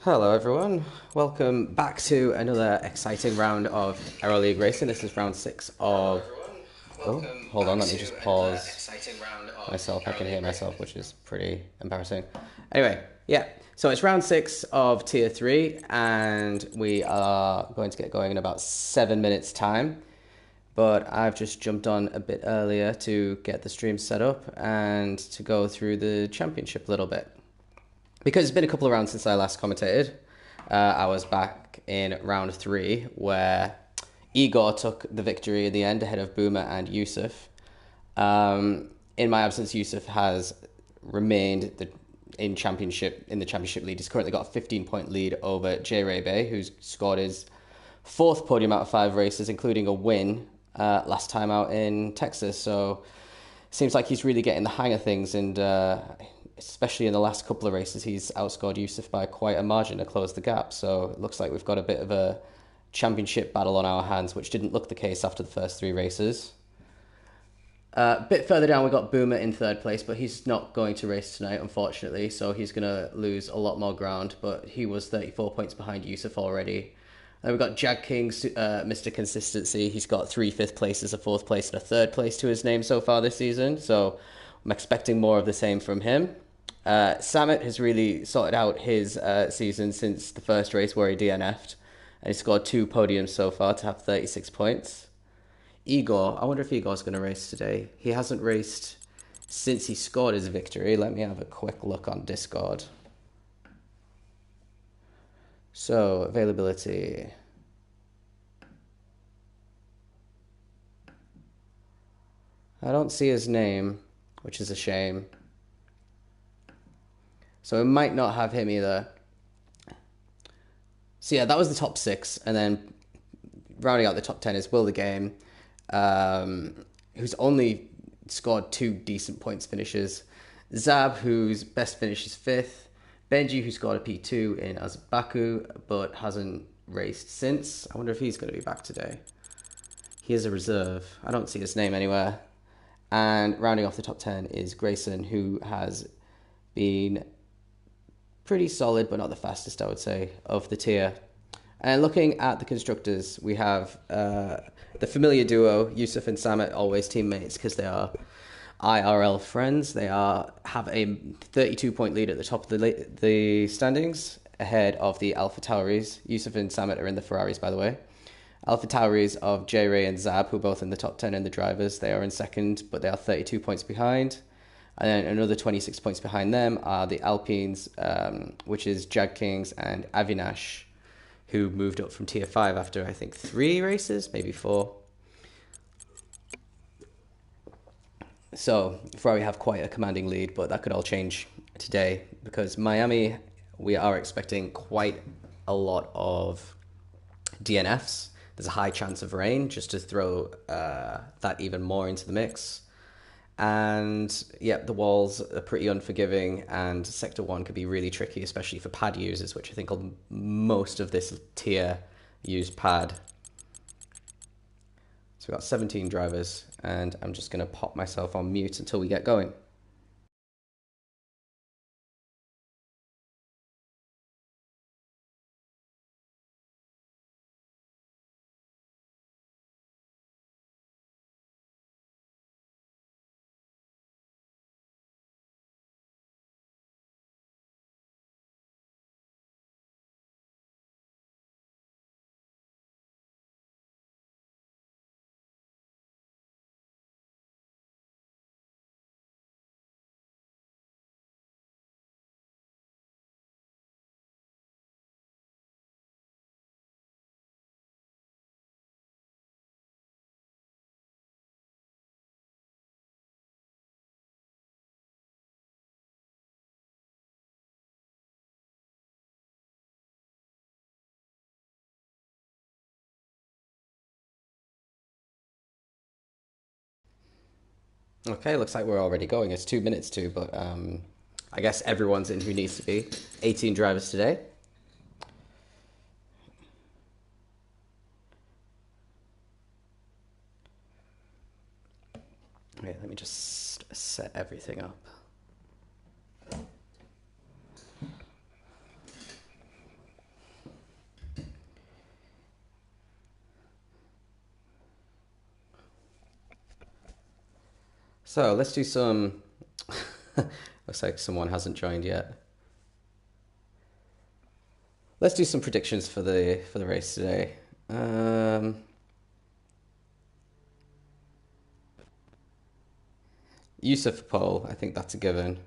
Hello everyone, welcome back to another exciting round of Aero League racing. This is round 6 of... Oh, hold on, let me just pause myself. I can hear myself, which is pretty embarrassing. Anyway, yeah, so it's round 6 of Tier 3 and we are going to get going in about 7 minutes time. But I've just jumped on a bit earlier to get the stream set up and to go through the championship a little bit. Because it's been a couple of rounds since I last commentated. I was back in round 3 where Igor took the victory in the end ahead of Boomer and Yusuf. In my absence, Yusuf has remained in the championship lead. He's currently got a 15-point lead over J-Ray Bay, who's scored his 4th podium out of 5 races, including a win last time out in Texas. So seems like he's really getting the hang of things, and especially in the last couple of races, he's outscored Yusuf by quite a margin to close the gap. So it looks like we've got a bit of a championship battle on our hands, which didn't look the case after the first 3 races. A bit further down, we got Boomer in 3rd place, but he's not going to race tonight, unfortunately, so he's going to lose a lot more ground, but he was 34 points behind Yusuf already. Then we've got Jag King's Mr. Consistency. He's got 3 5th places, a 4th place, and a 3rd place to his name so far this season, so I'm expecting more of the same from him. Samet has really sorted out his season since the first race where he DNF'd, and he scored 2 podiums so far to have 36 points. Igor, I wonder if Igor's going to race today. He hasn't raced since he scored his victory. Let me have a quick look on Discord. So, availability. I don't see his name, which is a shame. So it might not have him either. So yeah, that was the top 6. And then rounding out the top 10 is Will the Game, who's only scored 2 decent points finishes. Zab, whose best finish is 5th. Benji, who scored a P2 in Azabaku, but hasn't raced since. I wonder if he's going to be back today. He is a reserve. I don't see his name anywhere. And rounding off the top 10 is Grayson, who has been pretty solid, but not the fastest, I would say, of the tier. And looking at the constructors, we have the familiar duo, Yusuf and Samet, always teammates because they are IRL friends. They have a 32-point lead at the top of the standings, ahead of the Alpha Tauris. Yusuf and Samet are in the Ferraris, by the way. Alpha Tauris of J-Ray and Zab, who are both in the top 10 in the drivers. They are in 2nd, but they are 32 points behind. And then another 26 points behind them are the Alpines, which is Jag Kings and Avinash, who moved up from Tier 5 after, I think, 3 races, maybe 4. So, Ferrari have quite a commanding lead, but that could all change today, because Miami, we are expecting quite a lot of DNFs. There's a high chance of rain, just to throw that even more into the mix. And yeah, the walls are pretty unforgiving, and Sector 1 could be really tricky, especially for pad users, which I think most of this tier use pad. So we've got 17 drivers, and I'm just going to pop myself on mute until we get going. Okay, looks like we're already going. It's 2 minutes to, but I guess everyone's in who needs to be. 18 drivers today. Okay, let me just set everything up. So let's do some... Looks like someone hasn't joined yet. Let's do some predictions for the race today. Yusuf pole, I think that's a given.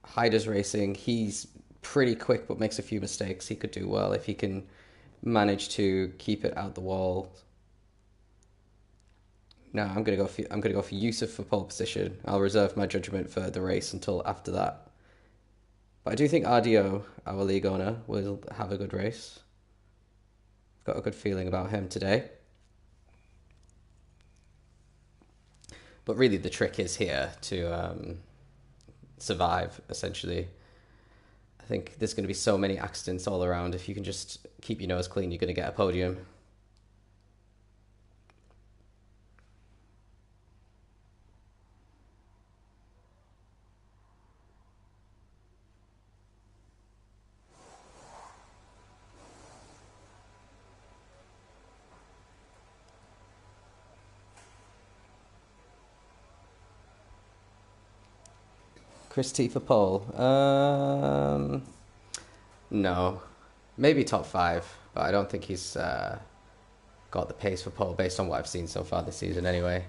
Hyder's racing. He's pretty quick but makes a few mistakes. He could do well if he can manage to keep it out the wall. No, I'm gonna go for Yusuf for pole position. I'll reserve my judgment for the race until after that. But I do think RDO, our league owner, will have a good race. I've got a good feeling about him today. But really the trick is here to survive, essentially. I think there's going to be so many accidents all around. If you can just keep your nose clean, you're going to get a podium. Chris T for pole. No. Maybe top 5, but I don't think he's got the pace for pole based on what I've seen so far this season anyway.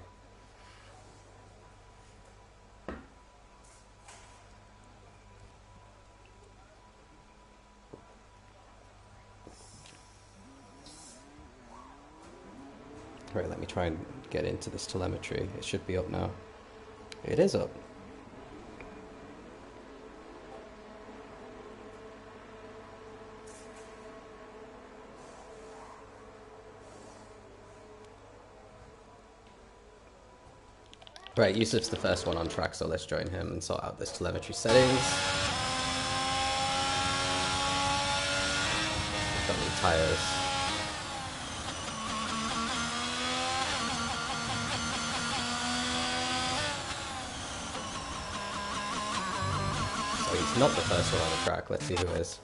Right, let me try and get into this telemetry. It should be up now. It is up. Right, Yusuf's the first one on track, so let's join him and sort out this telemetry settings. Got new tires. So he's not the first one on the track. Let's see who is.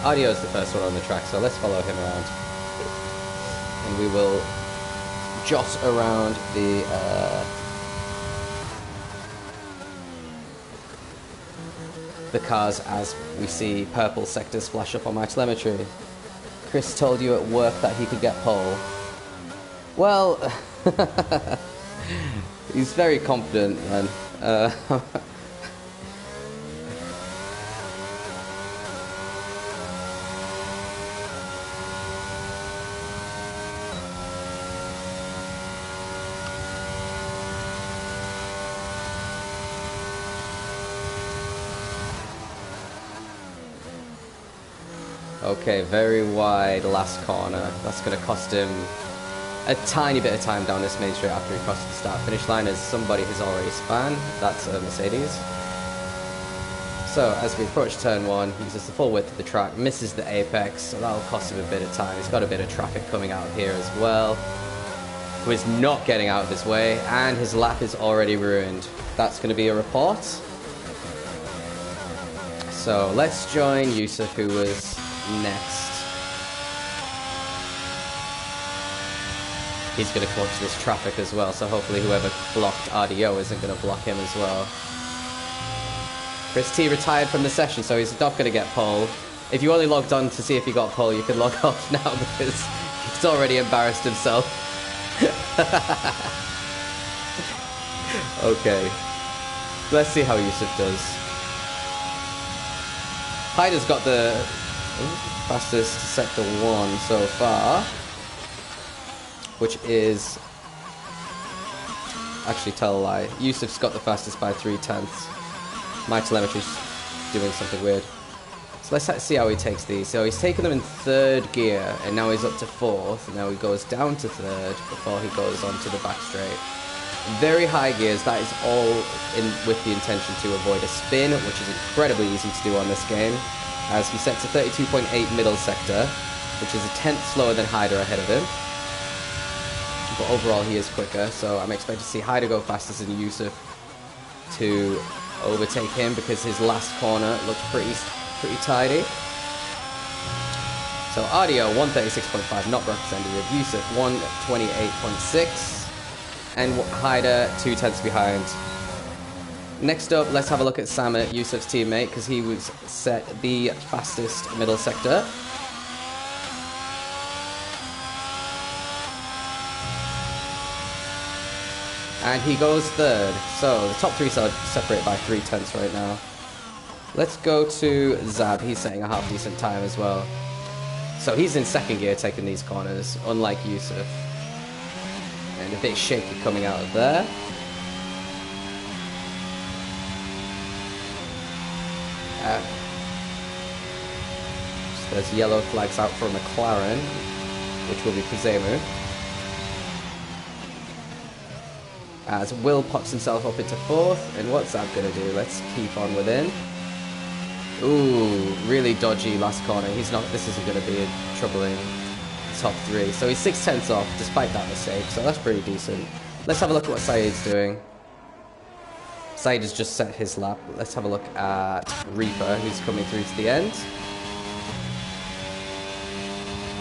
Audio's the first one on the track, so let's follow him around. And we will jot around the cars as we see purple sectors flash up on my telemetry. Chris told you at work that he could get pole. Well, he's very confident, man. Okay, very wide last corner. That's going to cost him a tiny bit of time down this main straight after he crosses the start-finish line, as somebody has already spun. That's a Mercedes. So, as we approach turn 1, he uses the full width of the track, misses the apex, so that'll cost him a bit of time. He's got a bit of traffic coming out here as well, who is not getting out of his way, and his lap is already ruined. That's going to be a report. So, let's join Yusuf, who was next. He's going to come up to this traffic as well, so hopefully whoever blocked RDO isn't going to block him as well. Chris T retired from the session, so he's not going to get pole. If you only logged on to see if he got pole, you can log off now because he's already embarrassed himself. Okay. Let's see how Yusuf does. Hyder's got the fastest sector 1 so far, which is... Actually, tell a lie. Yusuf's got the fastest by 0.3. My telemetry's doing something weird. So let's see how he takes these. So he's taken them in 3rd gear, and now he's up to 4th, and now he goes down to 3rd before he goes on to the back straight. Very high gears, that is all with the intention to avoid a spin, which is incredibly easy to do on this game, as he sets a 32.8 middle sector, which is a 10th slower than Hyder ahead of him. But overall he is quicker, so I'm expecting to see Hyder go faster than Yusuf to overtake him, because his last corner looked pretty tidy. So Audio 136.5 not representative, Yusuf 128.6. And Hyder 2/10 behind. Next up, let's have a look at Samit, Yusuf's teammate, because he was set the fastest middle sector. And he goes third. So the top three are separated by 3/10 right now. Let's go to Zab. He's setting a half decent time as well. So he's in second gear taking these corners, unlike Yusuf. And a bit shaky coming out of there. So there's yellow flags out for McLaren, which will be Kuzemu. As Will pops himself up into fourth, and what's that going to do? Let's keep on within. Ooh, really dodgy last corner. This isn't going to be a troubling top three. So he's 6/10 off, despite that mistake, so that's pretty decent. Let's have a look at what Saeed's doing. Saeed has just set his lap. Let's have a look at Reaper, who's coming through to the end.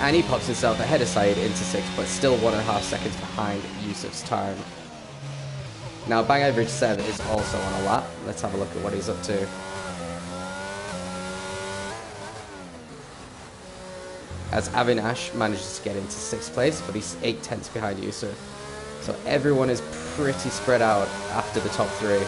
And he pops himself ahead of Saeed into 6th, but still 1.5 seconds behind Yusuf's time. Now, Bang Average 7 is also on a lap. Let's have a look at what he's up to. As Avinash manages to get into 6th place, but he's 8/10 behind Yusuf. So everyone is pretty spread out after the top three.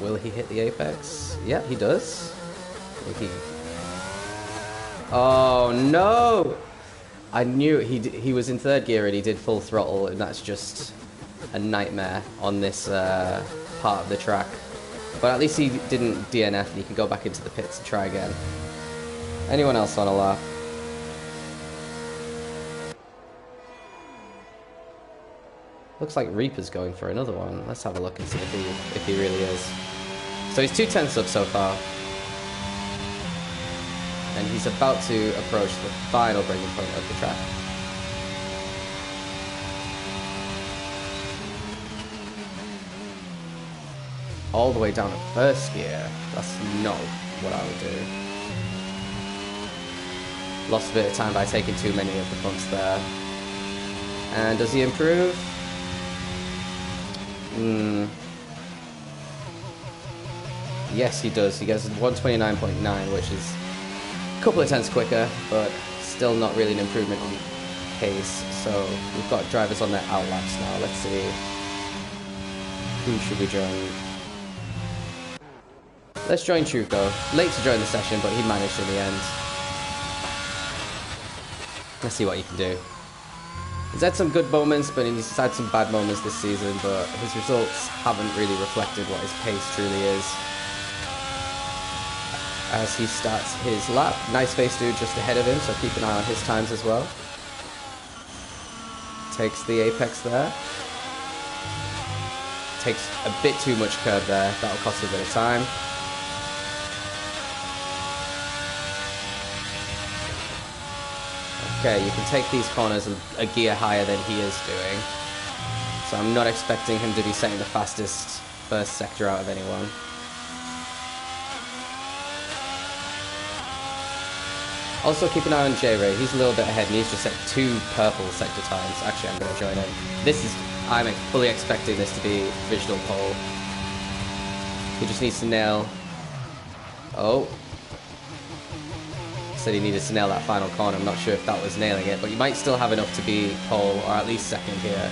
Will he hit the apex? Yeah, he does. Oh no! I knew he was in third gear and he did full throttle, and that's just a nightmare on this part of the track. But at least he didn't DNF and he can go back into the pits and try again. Anyone else on a lap? Looks like Reaper's going for another one. Let's have a look and see if he really is. So he's 2/10 up so far. And he's about to approach the final breaking point of the track. All the way down to first gear. That's not what I would do. Lost a bit of time by taking too many of the bumps there. And does he improve? Yes, he does. He gets 129.9, which is a couple of tenths quicker, but still not really an improvement on pace. So we've got drivers on their outlaps now. Let's see. Who should we join? Let's join Truco. Late to join the session, but he managed in the end. Let's see what he can do. He's had some good moments, but he's had some bad moments this season, but his results haven't really reflected what his pace truly is. As he starts his lap, Nice Face Dude just ahead of him, so keep an eye on his times as well. Takes the apex there. Takes a bit too much curve there, that'll cost a bit of time. Okay, you can take these corners a gear higher than he is doing. So I'm not expecting him to be setting the fastest first sector out of anyone. Also keep an eye on J-Ray, he's a little bit ahead and he's just set 2 purple sector times. Actually, I'm going to join him. I'm fully expecting this to be provisional pole. He just needs to nail... Oh. Said he needed to nail that final corner. I'm not sure if that was nailing it, but you might still have enough to be pole, or at least second here.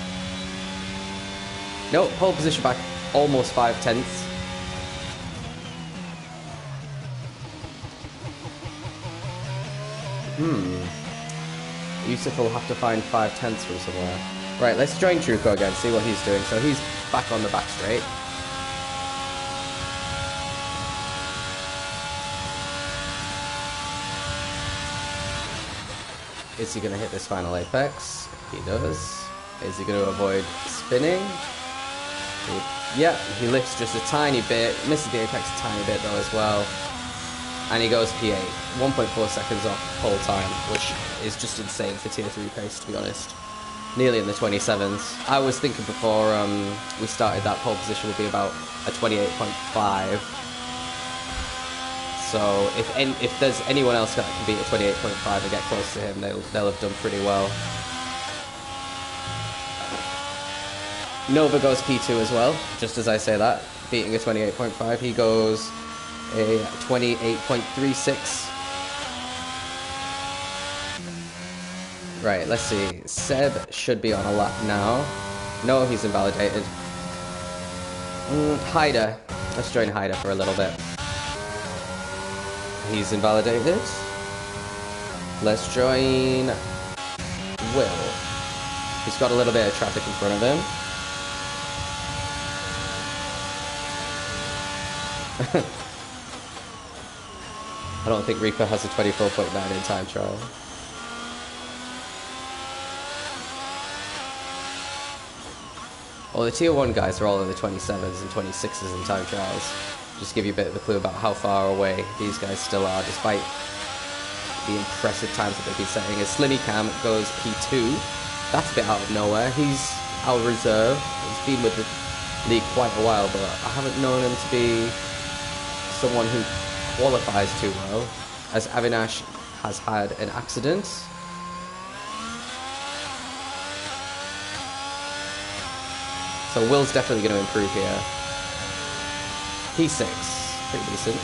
No, pole position back almost 5/10. Yusuf will have to find 5/10 from somewhere. Right, let's join Truco again, see what he's doing. So he's back on the back straight. Is he going to hit this final apex? He does. Is he going to avoid spinning? Yeah, he lifts just a tiny bit. Misses the apex a tiny bit though as well. And he goes P8. 1.4 seconds off pole time, which is just insane for tier 3 pace, to be honest. nearly in the 27s. I was thinking before we started that pole position would be about a 28.5. So if there's anyone else that can beat a 28.5 and get close to him, they'll have done pretty well. Nova goes P2 as well, just as I say that, beating a 28.5. He goes a 28.36. Right, let's see. Seb should be on a lap now. No, he's invalidated. Hyder. Let's join Hyder for a little bit. He's invalidated. Let's join Will. He's got a little bit of traffic in front of him. I don't think Reaper has a 24.9 in time trial. Well, the tier 1 guys are all in the 27s and 26s in time trials. Just give you a bit of a clue about how far away these guys still are, despite the impressive times that they've been setting. As Slimmy Cam goes P2, that's a bit out of nowhere. He's our reserve. He's been with the league quite a while, but I haven't known him to be someone who qualifies too well, as Avinash has had an accident. So Will's definitely going to improve here. P6, pretty decent.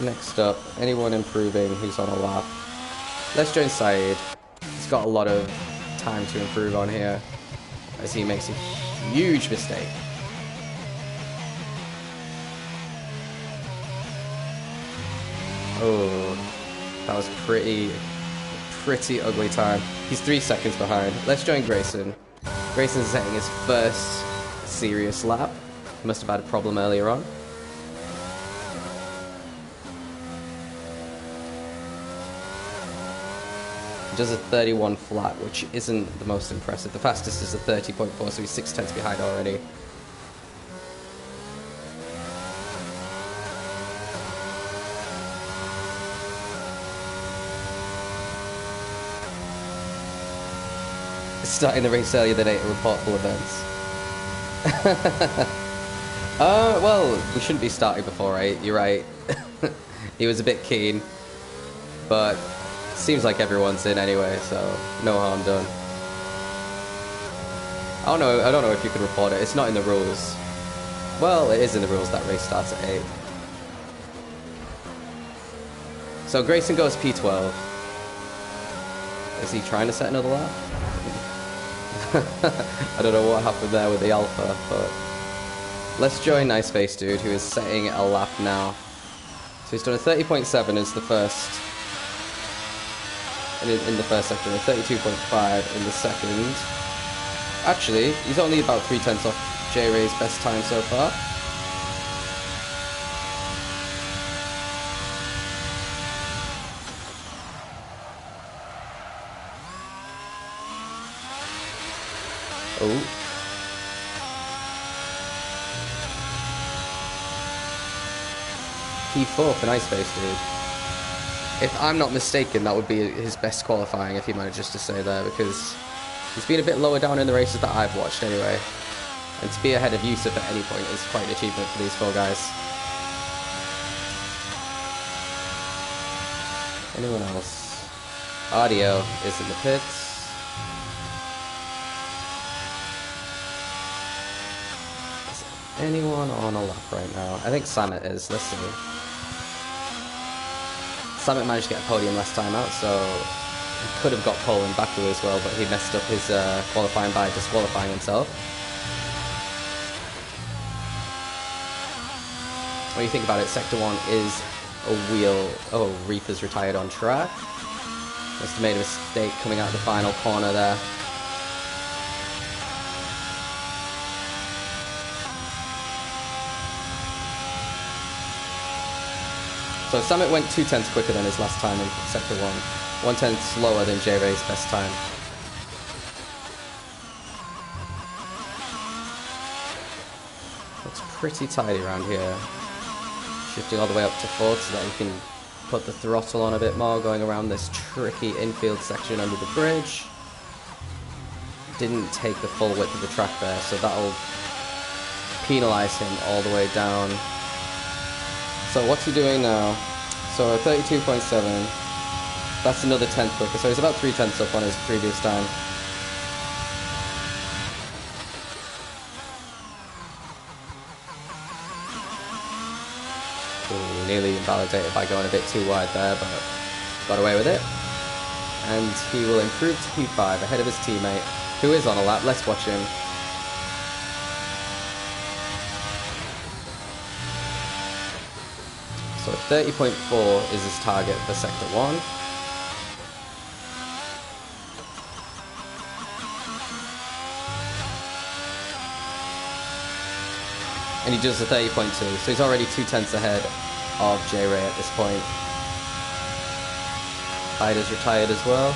Next up, anyone improving who's on a lap. Let's join Saeed. He's got a lot of time to improve on here, as he makes a huge mistake. Oh, that was pretty ugly time. He's 3 seconds behind. Let's join Grayson. Grayson's setting his first serious lap. He must have had a problem earlier on. He does a 31 flat, which isn't the most impressive. The fastest is a 30.4, so he's 6/10 behind already. Starting the race earlier than 8 reportable events. Well, we shouldn't be starting before 8, you're right. He was a bit keen, but seems like everyone's in anyway, so no harm done. I don't know if you can report it. It's not in the rules. Well, it is in the rules that race starts at 8. So Grayson goes P12. Is he trying to set another lap? I don't know what happened there with the alpha, but let's join Nice Face Dude, who is setting a lap now. So he's done a 30.7 as the first in the first section, a 32.5 in the second. Actually, he's only about 3/10 off J-Ray's best time so far. Oh. P4 for Nice Face Dude. If I'm not mistaken, that would be his best qualifying if he manages to stay there, because he's been a bit lower down in the races that I've watched anyway. And to be ahead of Yusuf at any point is quite an achievement for these 4 guys. Anyone else? Audio is in the pits. Anyone on a lap right now? I think Samet is. Let's see. Samet managed to get a podium last time out, so he could have got pole in Baku as well, but he messed up his qualifying by disqualifying himself. When you think about it, Sector 1 is a wheel. Oh, Reaper's retired on track. Must have made a mistake coming out of the final corner there. So Samet went 2/10 quicker than his last time in Sector 1. 1/10 slower than J-Ray's best time. Looks pretty tidy around here. Shifting all the way up to 4th so that he can put the throttle on a bit more, going around this tricky infield section under the bridge. Didn't take the full width of the track there, so that'll penalize him all the way down. So what's he doing now? So 32.7. That's another 10th quicker, so he's about 3/10 up on his previous time. Ooh, nearly invalidated by going a bit too wide there, but got away with it. And he will improve to P5 ahead of his teammate, who is on a lap. Let's watch him. So 30.4 is his target for Sector 1. And he does a 30.2, so he's already 2/10 ahead of J-Ray at this point. Hyder's retired as well.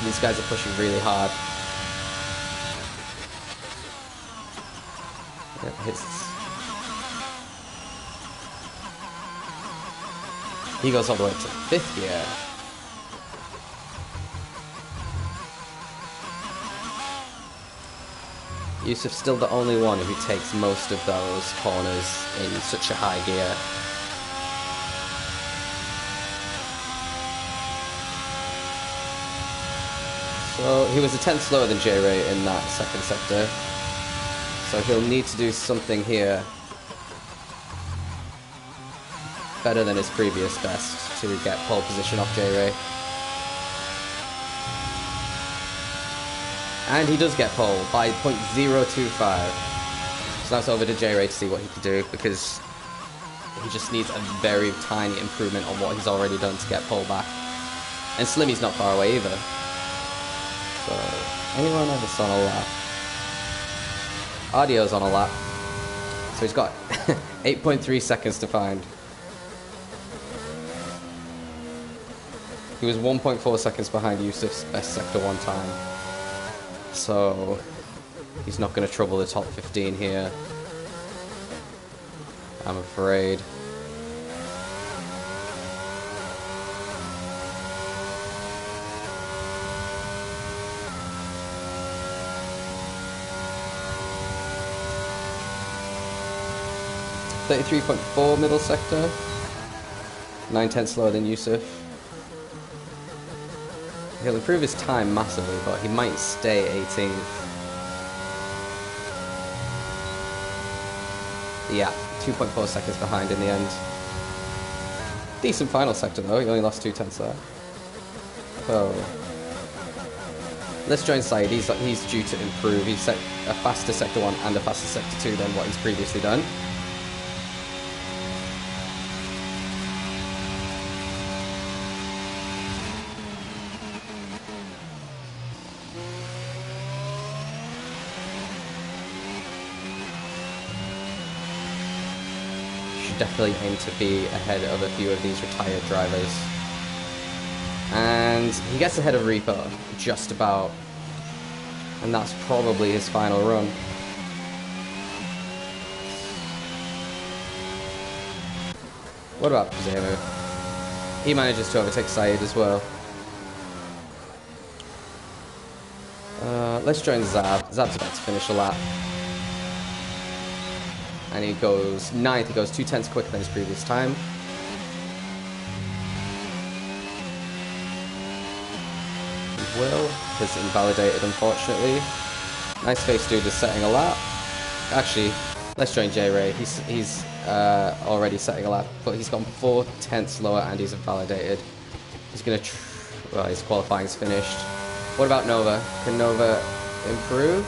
These guys are pushing really hard. Yep, he goes all the way to 5th gear. Yusuf's still the only one who takes most of those corners in such a high gear. So he was a 10th slower than J-Ray in that second sector. So he'll need to do something here better than his previous best to get pole position off J-Ray. And he does get pole by 0.025. So that's over to J-Ray to see what he can do, because he just needs a very tiny improvement on what he's already done to get pole back. And Slimmy's not far away either. So, anyone else on a lap? Audio's on a lap. So he's got 8.3 seconds to find. He was 1.4 seconds behind Yusuf's best Sector 1 time. So he's not going to trouble the top 15 here, I'm afraid. .4 middle sector, 9/10 slower than Yusuf. He'll improve his time massively, but he might stay 18th. Yeah, 2.4 seconds behind in the end. Decent final sector though, he only lost 2/10 there. So, let's join Saeed. He's due to improve. He's set a faster Sector 1 and a faster Sector 2 than what he's previously done. Definitely aim to be ahead of a few of these retired drivers. And he gets ahead of Reaper, just about. And that's probably his final run. What about Zemu? He manages to overtake Saeed as well. Let's join Zab. Zab's about to finish a lap. And he goes 9th, he goes 2/10 quicker than his previous time. He will, because invalidated unfortunately. Nice face dude is setting a lap. Actually, let's join J-Ray. He's already setting a lap, but he's gone 4/10 slower and he's invalidated. He's gonna, well, his qualifying's finished. What about Nova? Can Nova improve?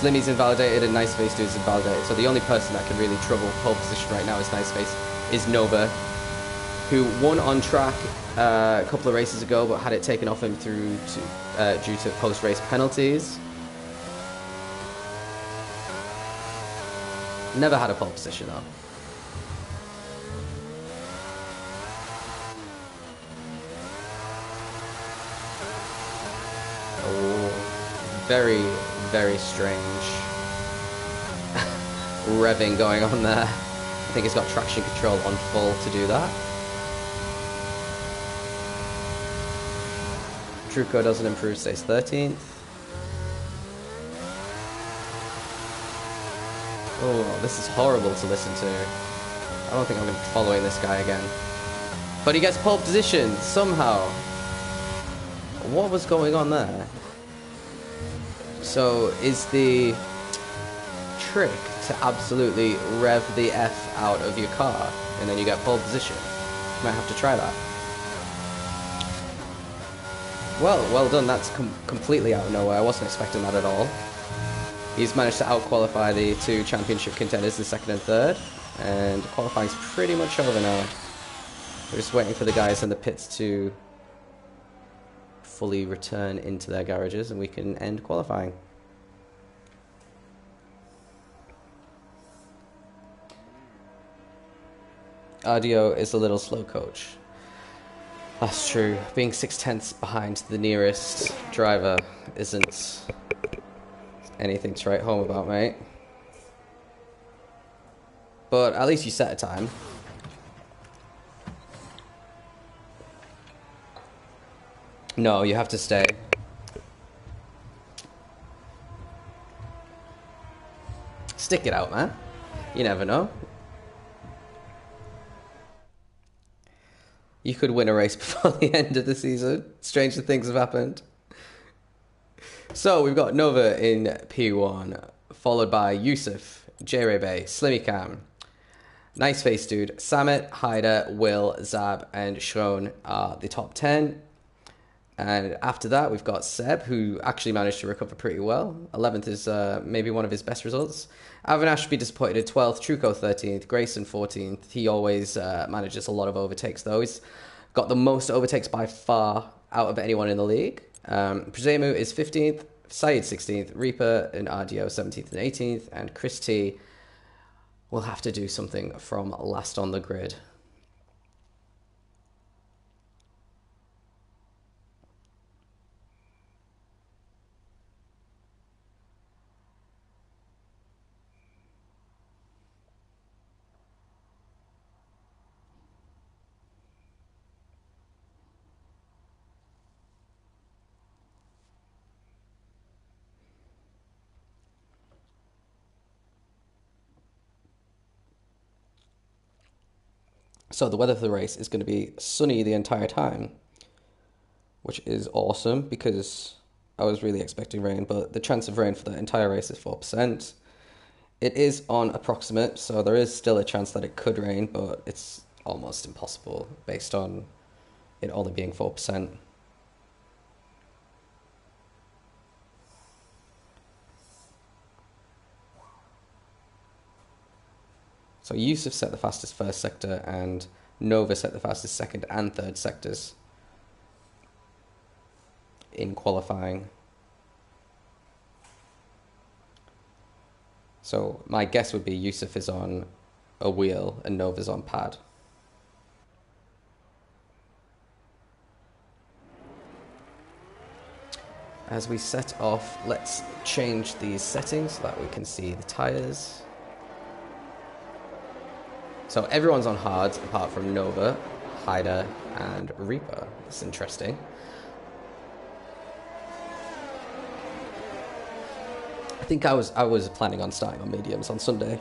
Slimmy's invalidated and Nice Face Dude's invalidated. So the only person that can really trouble pole position right now is Nice Face, is Nova, who won on track a couple of races ago, but had it taken off him due to post-race penalties. Never had a pole position though. Oh, very, very strange revving going on there. I think he's got traction control on full to do that. Truco doesn't improve, stays 13th. Oh, this is horrible to listen to. I don't think I'm going to be following this guy again. But he gets pole position, somehow. What was going on there? So, is the trick to absolutely rev the F out of your car, and then you get pole position? You might have to try that. Well done. That's completely out of nowhere. I wasn't expecting that at all. He's managed to out-qualify the two championship contenders, the second and third, and qualifying's pretty much over now. We're just waiting for the guys in the pits to fully return into their garages, and we can end qualifying. RDO is a little slow, coach. That's true. Being 6/10 behind the nearest driver isn't anything to write home about, mate. But at least you set a time. No, you have to stay. Stick it out, man. You never know. You could win a race before the end of the season. Stranger things have happened. So we've got Nova in P1, followed by Yusuf, J-Ray, Slimmy Cam, Nice Face Dude, Samet, Hyder, Will, Zab, and Shron are the top 10. And after that, we've got Seb, who actually managed to recover pretty well. 11th is maybe one of his best results. Avinash should be disappointed at 12th, Truco 13th, Grayson 14th. He always manages a lot of overtakes, though. He's got the most overtakes by far out of anyone in the league. Prezemu is 15th, Syed 16th, Reaper and RDO 17th and 18th, and Chris T will have to do something from last on the grid. So the weather for the race is going to be sunny the entire time, which is awesome because I was really expecting rain, but the chance of rain for the entire race is 4%. It is on approximate, so there is still a chance that it could rain, but it's almost impossible based on it only being 4%. So Yusuf set the fastest first sector, and Nova set the fastest second and third sectors in qualifying. So my guess would be Yusuf is on a wheel and Nova's on pad. As we set off, let's change these settings so that we can see the tyres. So everyone's on hards apart from Nova, Hyder, and Reaper. That's interesting. I think I was planning on starting on mediums on Sunday.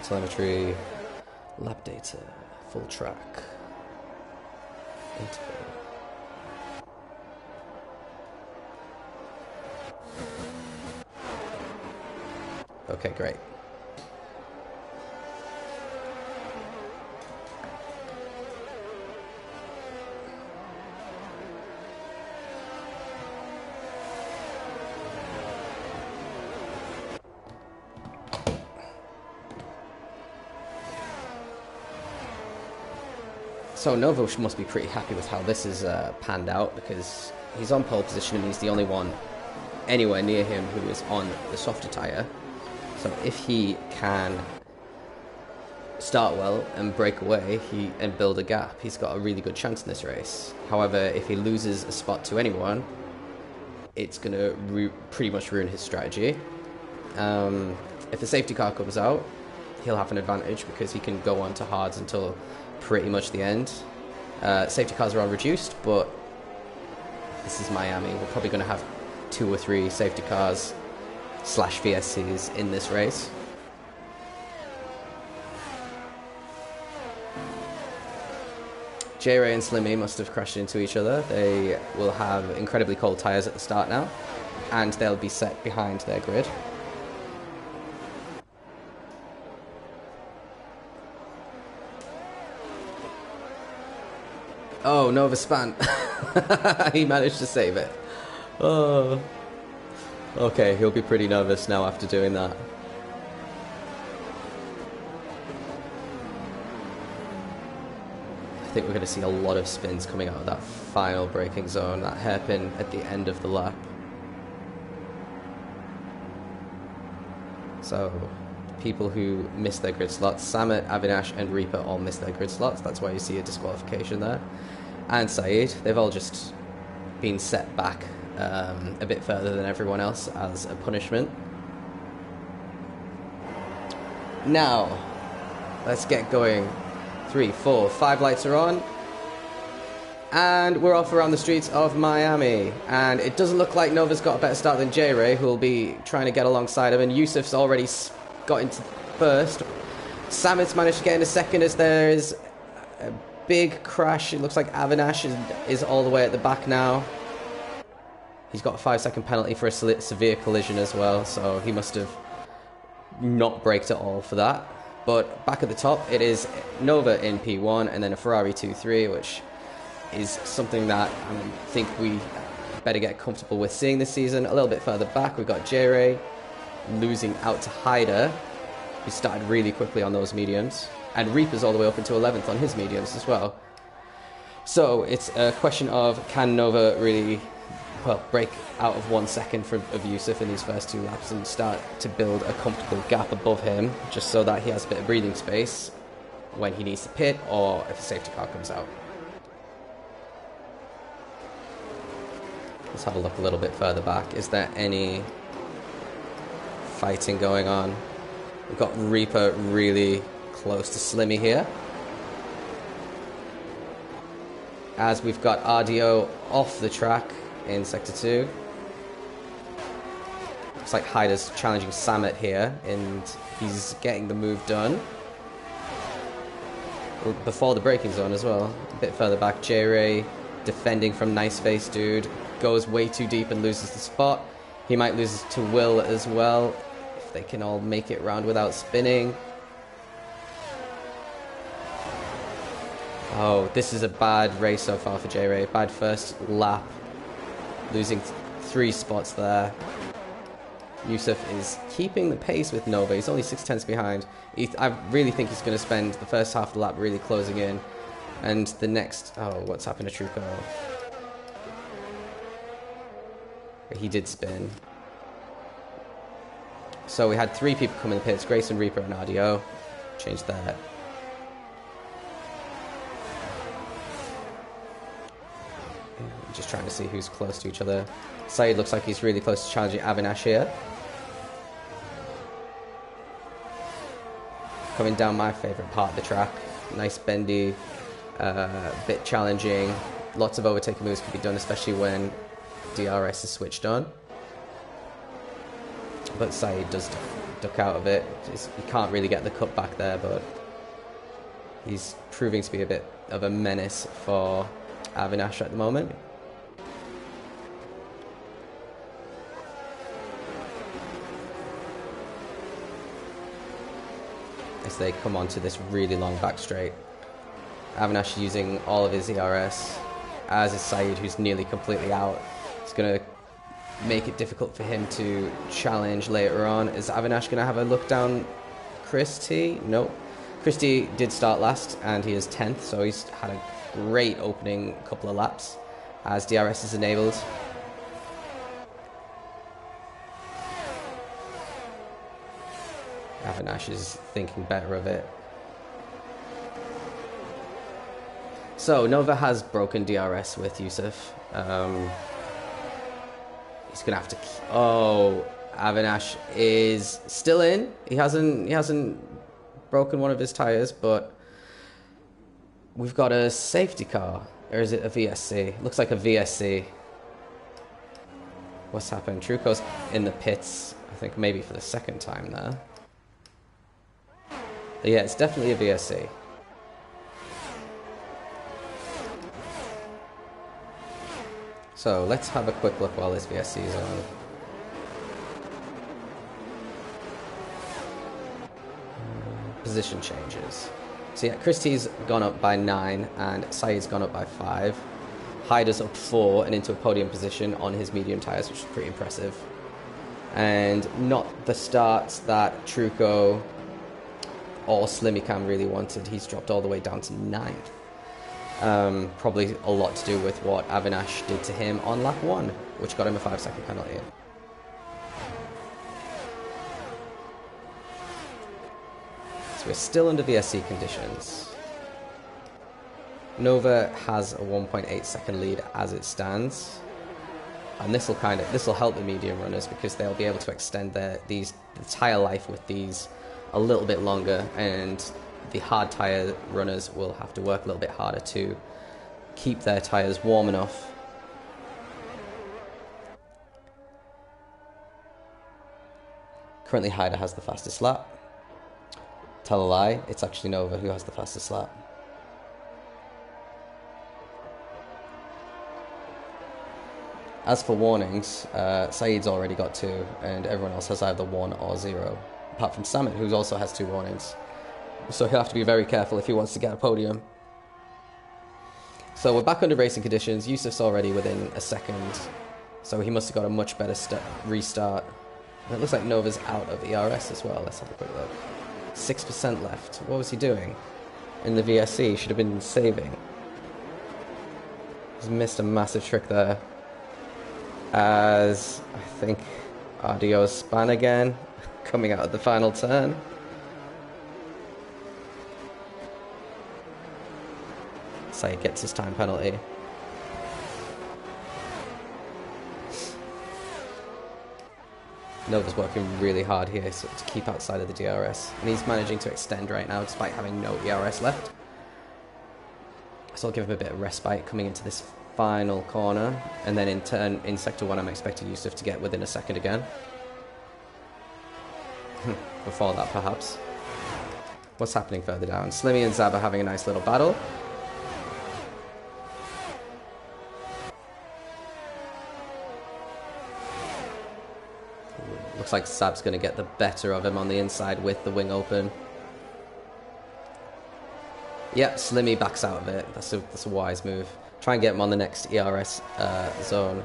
Telemetry, lap data, full track, interval. Okay, great. So Nova must be pretty happy with how this is panned out, because he's on pole position and he's the only one anywhere near him who is on the softer tyre. So if he can start well and break away and build a gap, he's got a really good chance in this race. However, if he loses a spot to anyone, it's going to pretty much ruin his strategy. If the safety car comes out, he'll have an advantage because he can go on to hards until pretty much the end. Safety cars are all reduced, but this is Miami. We're probably going to have 2 or 3 safety cars / VSCs in this race. J-Ray and Slimmy must have crashed into each other. They will have incredibly cold tyres at the start now, and they'll be set behind their grid. Oh, Nova span. He managed to save it. Oh. Okay, he'll be pretty nervous now after doing that. I think we're going to see a lot of spins coming out of that final braking zone, that hairpin at the end of the lap. So, people who missed their grid slots, Samet, Avinash and Reaper all missed their grid slots. That's why you see a disqualification there. And Saeed, they've all just been set back a bit further than everyone else as a punishment. Now, let's get going. 3, 4, 5 lights are on. And we're off around the streets of Miami. And it doesn't look like Nova's got a better start than J-Ray, who will be trying to get alongside him. And Yusuf's already got into first. Samet's managed to get into second as there is a big crash. It looks like Avinash is all the way at the back now. He's got a 5-second penalty for a severe collision as well, so he must have not braked at all for that. But back at the top, it is Nova in P1 and then a Ferrari 2-3, which is something that I think we better get comfortable with seeing this season. A little bit further back, we've got J-Ray losing out to Hyder, who started really quickly on those mediums. And Reaper's all the way up into 11th on his mediums as well. So it's a question of, can Nova really, well, break out of 1 second of Yusuf in these first 2 laps and start to build a comfortable gap above him, just so that he has a bit of breathing space when he needs to pit or if a safety car comes out. Let's have a look a little bit further back. Is there any fighting going on? We've got Reaper really close to Slimmy here, as we've got RDO off the track in Sector 2. Looks like Hyder's challenging Samet here, and he's getting the move done before the braking zone as well. A bit further back, J-Ray defending from Nice Face Dude, goes way too deep and loses the spot. He might lose to Will as well, if they can all make it round without spinning. Oh, this is a bad race so far for J-Ray. Bad first lap. Losing 3 spots there. Yusuf is keeping the pace with Nova. He's only 6/10 behind. I really think he's going to spend the first half of the lap really closing in. And the next... Oh, what's happened to Truco? He did spin. So we had 3 people come in the pits. Grayson, Reaper and RDO. Change that. Just trying to see who's close to each other. Saeed looks like he's really close to challenging Avinash here. Coming down my favourite part of the track. Nice bendy, bit challenging. Lots of overtaking moves can be done, especially when DRS is switched on. But Saeed does duck out of it. He can't really get the cut back there, but he's proving to be a bit of a menace for Avinash at the moment. As they come onto this really long back straight. Avinash using all of his ERS, as is Saeed, who's nearly completely out. It's going to make it difficult for him to challenge later on. Is Avinash going to have a look down Christie? Nope. Christie did start last, and he is 10th, so he's had a great opening couple of laps as DRS is enabled. Avinash is thinking better of it. So Nova has broken DRS with Yusuf. He's gonna have to. Oh, Avinash is still in. He hasn't broken one of his tires, but we've got a safety car. Or is it a VSC? Looks like a VSC. What's happened? Truco's in the pits, I think maybe for the second time there. But yeah, it's definitely a VSC. So let's have a quick look while this VSC is on. Position changes. So yeah, Christie's gone up by 9 and Saeed's gone up by 5. Hyder's up 4 and into a podium position on his medium tyres, which is pretty impressive. And not the starts that Truco or Slimicam really wanted. He's dropped all the way down to 9th. Probably a lot to do with what Avinash did to him on lap 1, which got him a 5-second penalty. So we're still under VSC conditions. Nova has a 1.8 second lead as it stands, and this will help the medium runners because they'll be able to extend the tire life with these a little bit longer, and the hard tire runners will have to work a little bit harder to keep their tires warm enough. Currently Hyder has the fastest lap. Tell a lie, it's actually Nova who has the fastest lap. As for warnings, Saeed's already got 2, and everyone else has either 1 or 0, apart from Samit, who also has 2 warnings. So he'll have to be very careful if he wants to get a podium. So we're back under racing conditions. Yusuf's already within a second, so he must have got a much better restart. And it looks like Nova's out of ERS as well. Let's have a quick look. 6% left. What was he doing? In the VSC, should have been saving. He's missed a massive trick there. As I think RDO span again, coming out of the final turn. Saeed gets his time penalty. Nova's working really hard here to keep outside of the DRS, and he's managing to extend right now despite having no ERS left. So I'll give him a bit of respite coming into this final corner, and then in turn in sector 1 I'm expecting Yusuf to get within a second again. Before that perhaps. What's happening further down? Slimmy and Zab are having a nice little battle. Looks like Zab's going to get the better of him on the inside with the wing open. Yep, Slimmy backs out of it. That's a wise move. Try and get him on the next ERS zone.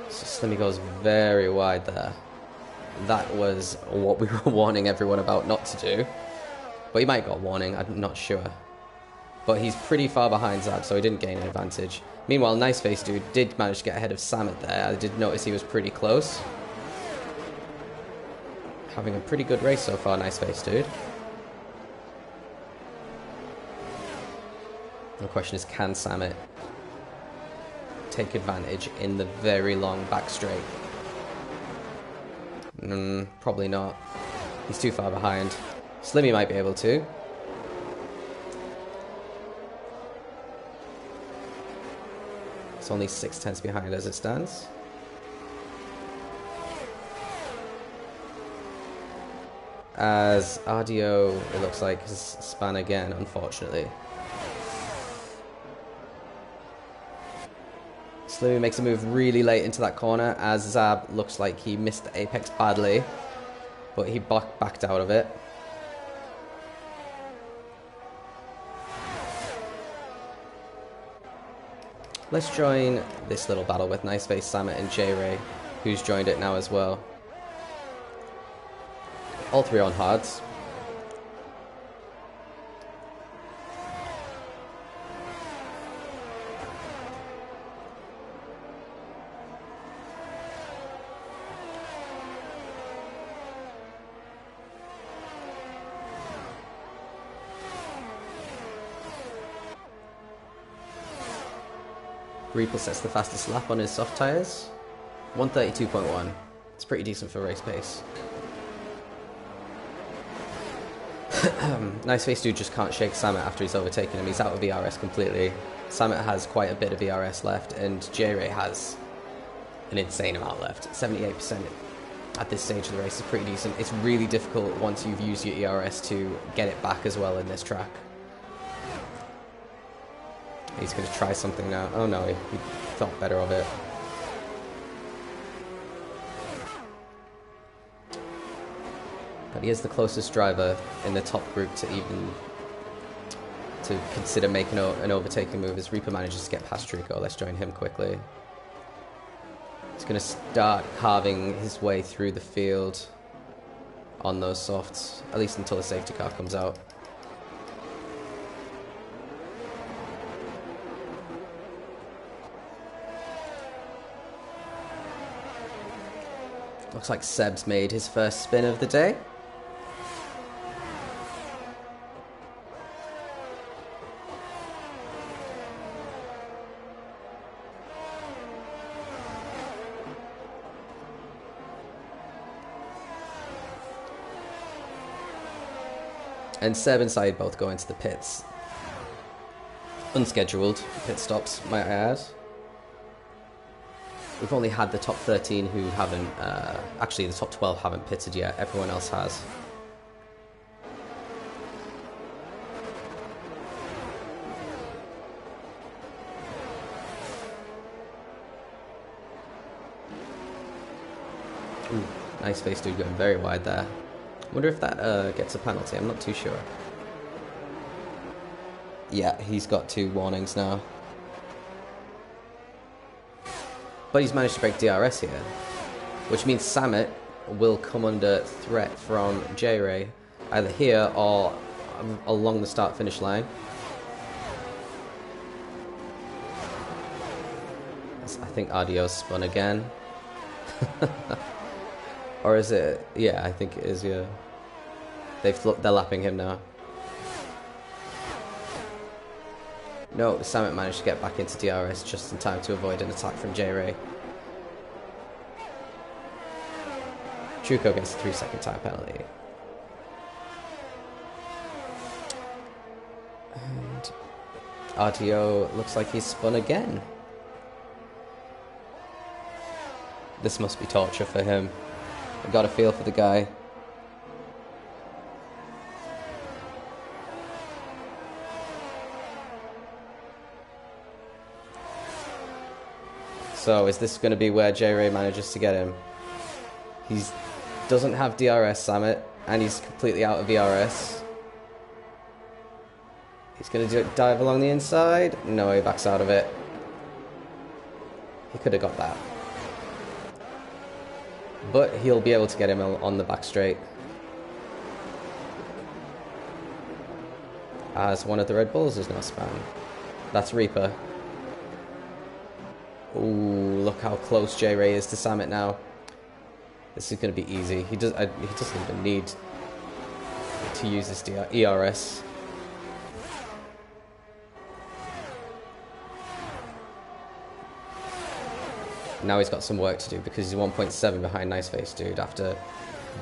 So Slimmy goes very wide there. That was what we were warning everyone about not to do. But he might have got a warning, I'm not sure. But he's pretty far behind Zab, so he didn't gain an advantage. Meanwhile, Nice Face Dude did manage to get ahead of Samit there. I did notice he was pretty close. Having a pretty good race so far, Nice Face Dude. The question is, can Samit take advantage in the very long back straight? Probably not. He's too far behind. Slimmy might be able to. It's only 6/10 behind as it stands. As RDO, it looks like, has spun again, unfortunately. Slimmy makes a move really late into that corner, as Zab looks like he missed the apex badly, but he backed out of it. Let's join this little battle with Nice Face, Samit and J-Ray, who's joined it now as well. All three on hards. Reaper sets the fastest lap on his soft tyres. 132.1. It's pretty decent for race pace. Nice Face Dude just can't shake Samet after he's overtaken him. He's out of ERS completely. Samet has quite a bit of ERS left, and J-Ray has an insane amount left. 78% at this stage of the race is pretty decent. It's really difficult once you've used your ERS to get it back as well in this track. He's going to try something now. Oh no, he thought better of it. But he is the closest driver in the top group to even consider making an overtaking move as Reaper manages to get past Trico. Let's join him quickly. He's going to start carving his way through the field on those softs, at least until the safety car comes out. Looks like Seb's made his first spin of the day. And Seb and Saeed both go into the pits. Unscheduled pit stops, might I add. We've only had the top 13 who haven't, actually the top 12 haven't pitted yet, everyone else has. Ooh, nice Face Dude going very wide there. Wonder if that gets a penalty, I'm not too sure. Yeah, he's got 2 warnings now. But he's managed to break DRS here, which means Samet will come under threat from J-Ray, either here or along the start-finish line. I think Ardio's spun again. Or is it? Yeah, I think it is, yeah. They're lapping him now. No, Samet managed to get back into DRS just in time to avoid an attack from J-Ray. Truco gets a 3-second time penalty. And RTO looks like he's spun again. This must be torture for him. I got a feel for the guy. So is this going to be where J-Ray manages to get him? He doesn't have DRS, Samet, and he's completely out of ERS. He's going to dive along the inside. No, he backs out of it. He could have got that. But he'll be able to get him on the back straight. As one of the Red Bulls is now spun. That's Reaper. Ooh, look how close J-Ray is to Samet now. This is going to be easy. He doesn't even need to use his ERS. Now he's got some work to do because he's 1.7 behind Nice Face Dude after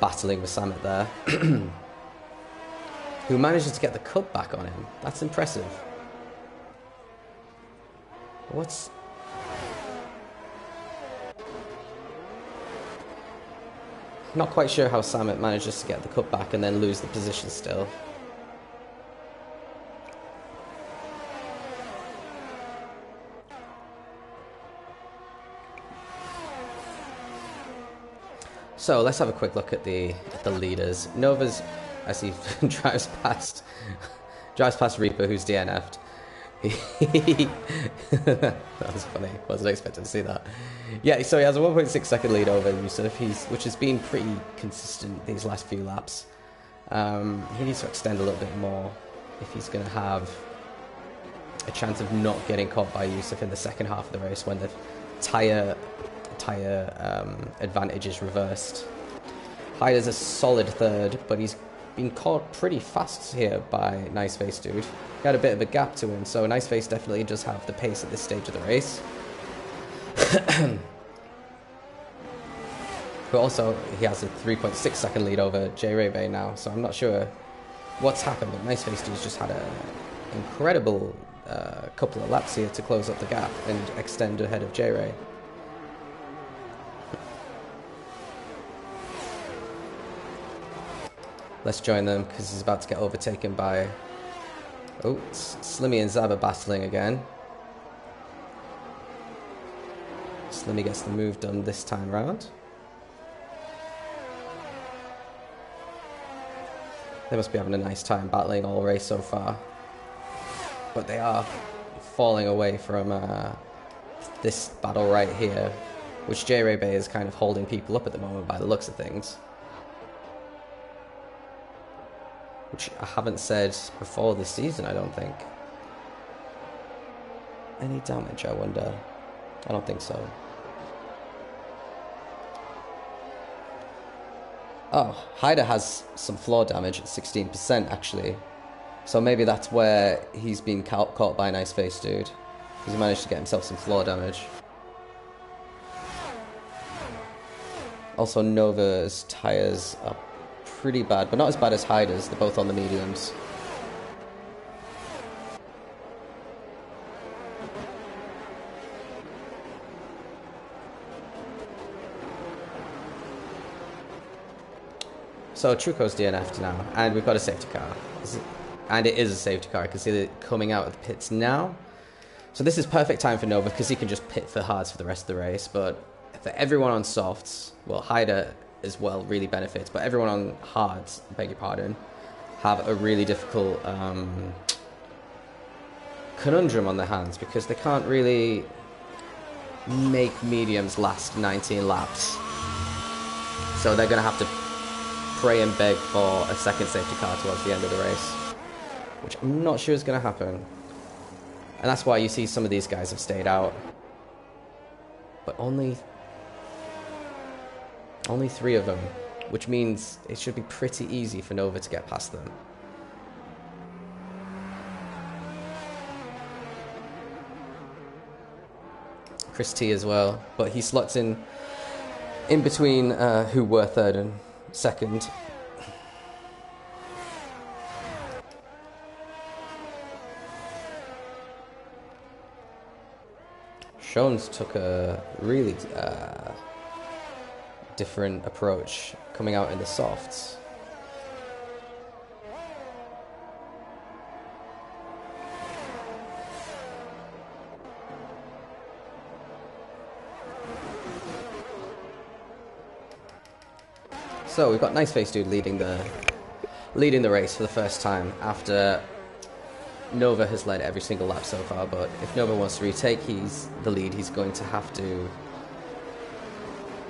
battling with Samet there. Who manages to get the cut back on him. That's impressive. What's... Not quite sure how Samet manages to get the cut back and then lose the position still. So let's have a quick look at the leaders. Nova's, as he drives past Reaper, who's DNF'd. That was funny. Wasn't expecting to see that. Yeah, so he has a 1.6 second lead over Yusuf, which has been pretty consistent these last few laps. He needs to extend a little bit more if he's going to have a chance of not getting caught by Yusuf in the second half of the race when the tyre advantage is reversed. Hyder's a solid third, but he's been caught pretty fast here by Nice Face Dude. He had a bit of a gap to him, so Nice Face definitely does have the pace at this stage of the race. But also, he has a 3.6 second lead over J-Ray Bay now, so I'm not sure what's happened, but Nice Face Dude's just had an incredible couple of laps here to close up the gap and extend ahead of J-Ray. Let's join them, because he's about to get overtaken by... Oh, Slimmy and Zab are battling again. Slimmy gets the move done this time round. They must be having a nice time battling all race so far. But they are falling away from this battle right here, which J-Ray Bay is kind of holding people up at the moment by the looks of things. Which I haven't said before this season, I don't think. Any damage, I wonder? I don't think so. Oh, Hyder has some floor damage at 16% actually. So maybe that's where he's been caught by a Nice Face Dude. Because he managed to get himself some floor damage. Also, Nova's tyres are pretty bad, but not as bad as Hyder's. They're both on the mediums. So Truco's DNF'd now, and we've got a safety car. And it is a safety car. I can see it coming out of the pits now. So this is perfect time for Nova, because he can just pit for hards for the rest of the race. But for everyone on softs, well, Hyder as well really benefits, but everyone on hards, beg your pardon, have a really difficult conundrum on their hands, because they can't really make mediums last 19 laps. So they're going to have to pray and beg for a second safety car towards the end of the race, which I'm not sure is going to happen. And that's why you see some of these guys have stayed out. But only 3 of them, which means it should be pretty easy for Nova to get past them. Chris T as well, but he slots in between who were third and second. Shones took a really different approach coming out in the softs. So we've got Nice Face Dude leading the race for the first time after Nova has led every single lap so far. But if Nova wants to retake the lead, he's going to have to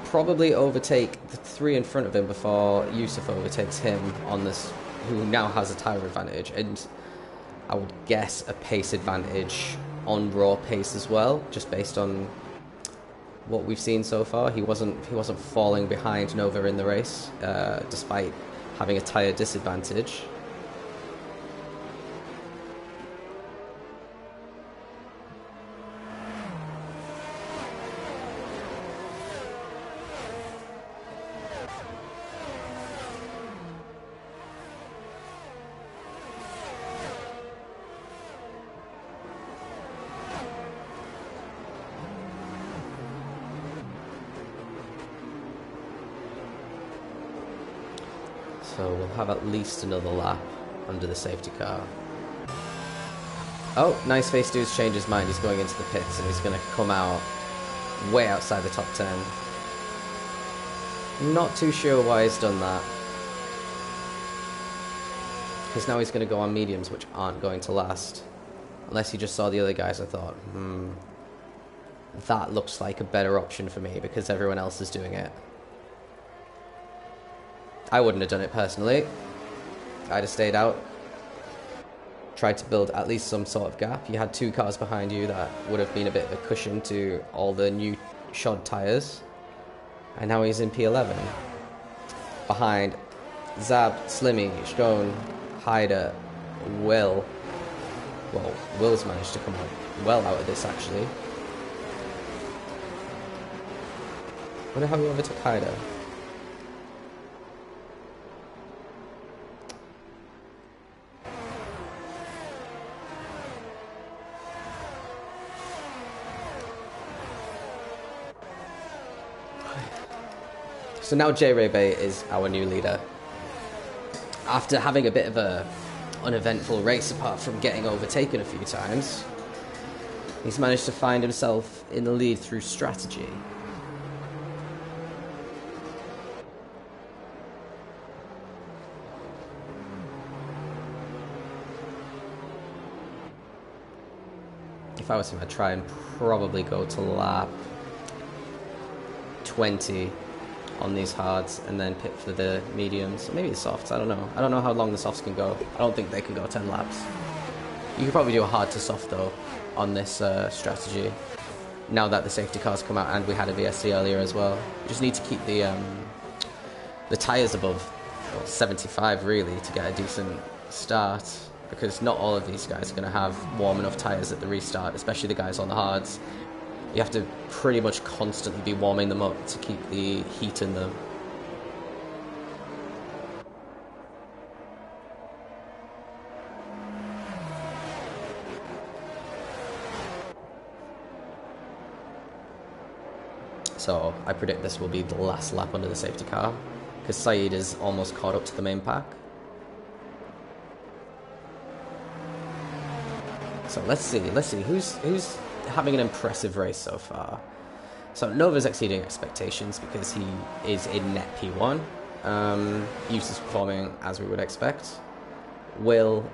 probably overtake the 3 in front of him before Yusuf overtakes him on this, who now has a tyre advantage, and I would guess a pace advantage on raw pace as well, just based on what we've seen so far. He wasn't falling behind Nova in the race, despite having a tyre disadvantage. So we'll have at least another lap under the safety car. Oh, Nice Face Dude's changed his mind. He's going into the pits and he's going to come out way outside the top 10. Not too sure why he's done that. Because now he's going to go on mediums, which aren't going to last. Unless he just saw the other guys and thought, that looks like a better option for me because everyone else is doing it. I wouldn't have done it personally. I'd have stayed out. Tried to build at least some sort of gap. You had 2 cars behind you that would have been a bit of a cushion to all the new shod tyres. And now he's in P11. Behind Zab, Slimmy, Stone, Hyder, Will. Well, Will's managed to come out well out of this actually. Wonder how he overtook Hyder. So now J-Ray is our new leader. After having a bit of a uneventful race, apart from getting overtaken a few times, he's managed to find himself in the lead through strategy. If I was him, I'd try and probably go to lap 20 on these hards and then pit for the mediums, maybe the softs. I don't know. I don't know how long the softs can go. I don't think they can go 10 laps. You could probably do a hard to soft though on this strategy. Now that the safety cars come out and we had a VSC earlier as well, you just need to keep the tires above 75 really to get a decent start, because not all of these guys are going to have warm enough tires at the restart, especially the guys on the hards. You have to pretty much constantly be warming them up to keep the heat in them. So I predict this will be the last lap under the safety car, because Saeed is almost caught up to the main pack. So let's see who's having an impressive race so far. So Nova's exceeding expectations because he is in net P1. Yusuf's performing as we would expect. Will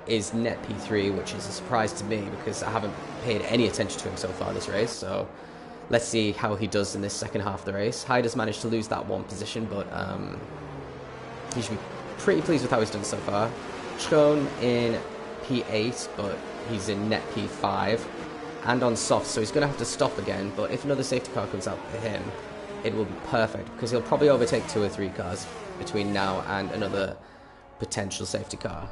is net P3, which is a surprise to me because I haven't paid any attention to him so far this race. So let's see how he does in this second half of the race. Hyder's managed to lose that one position, but he should be pretty pleased with how he's done so far. Chon in P8, but he's in net P5 and on soft, so he's going to have to stop again. But if another safety car comes out for him, it will be perfect, because he'll probably overtake 2 or 3 cars between now and another potential safety car.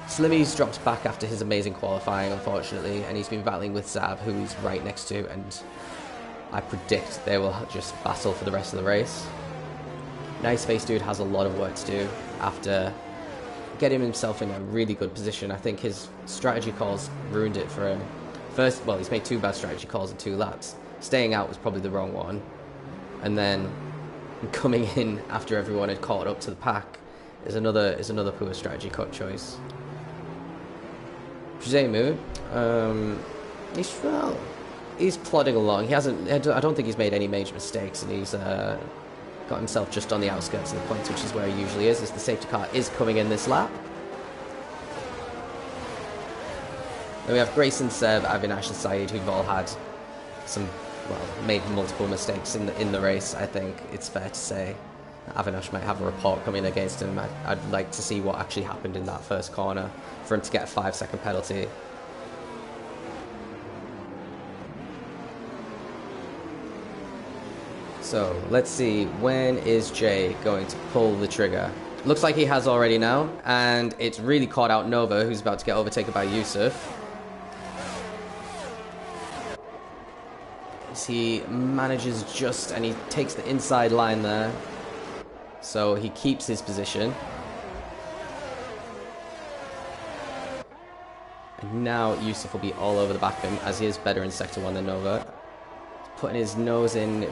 Slimmy's dropped back after his amazing qualifying, unfortunately, and he's been battling with Zab, who he's right next to, and I predict they will just battle for the rest of the race. Nice Face Dude has a lot of work to do after getting himself in a really good position. I think his strategy calls ruined it for him. First, well, he's made 2 bad strategy calls in 2 laps. Staying out was probably the wrong one, and then coming in after everyone had caught up to the pack is another poor strategy cut choice. Jemu, he's plodding along. He hasn't. I don't think he's made any major mistakes, and he's got himself just on the outskirts of the points, which is where he usually is, as the safety car is coming in this lap. Then we have Grayson, Seb, Avinash and Saeed, who've all had some, well, made multiple mistakes in the race, I think it's fair to say. Avinash might have a report coming against him. I'd like to see what actually happened in that first corner for him to get a 5-second penalty. So let's see, when is Jay going to pull the trigger? Looks like he has already now, and it's really caught out Nova, who's about to get overtaken by Yusuf. As he manages just, and he takes the inside line there, so he keeps his position. And now Yusuf will be all over the back of him, as he is better in Sector 1 than Nova. Putting his nose in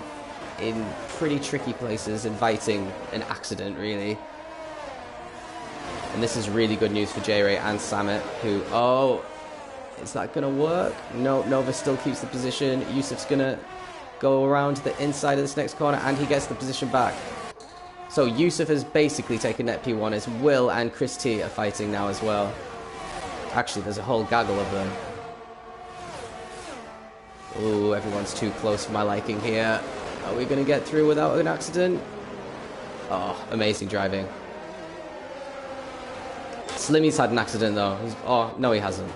pretty tricky places, inviting an accident really. And this is really good news for J-Ray and Samet, who, oh, is that gonna work? No, Nova still keeps the position. Yusuf's gonna go around to the inside of this next corner, and he gets the position back. So Yusuf has basically taken net P1, as Will and Chris T are fighting now as well. Actually, there's a whole gaggle of them. Ooh, everyone's too close for my liking here. Are we going to get through without an accident? Oh, amazing driving. Slimmy's had an accident though. Oh, no he hasn't.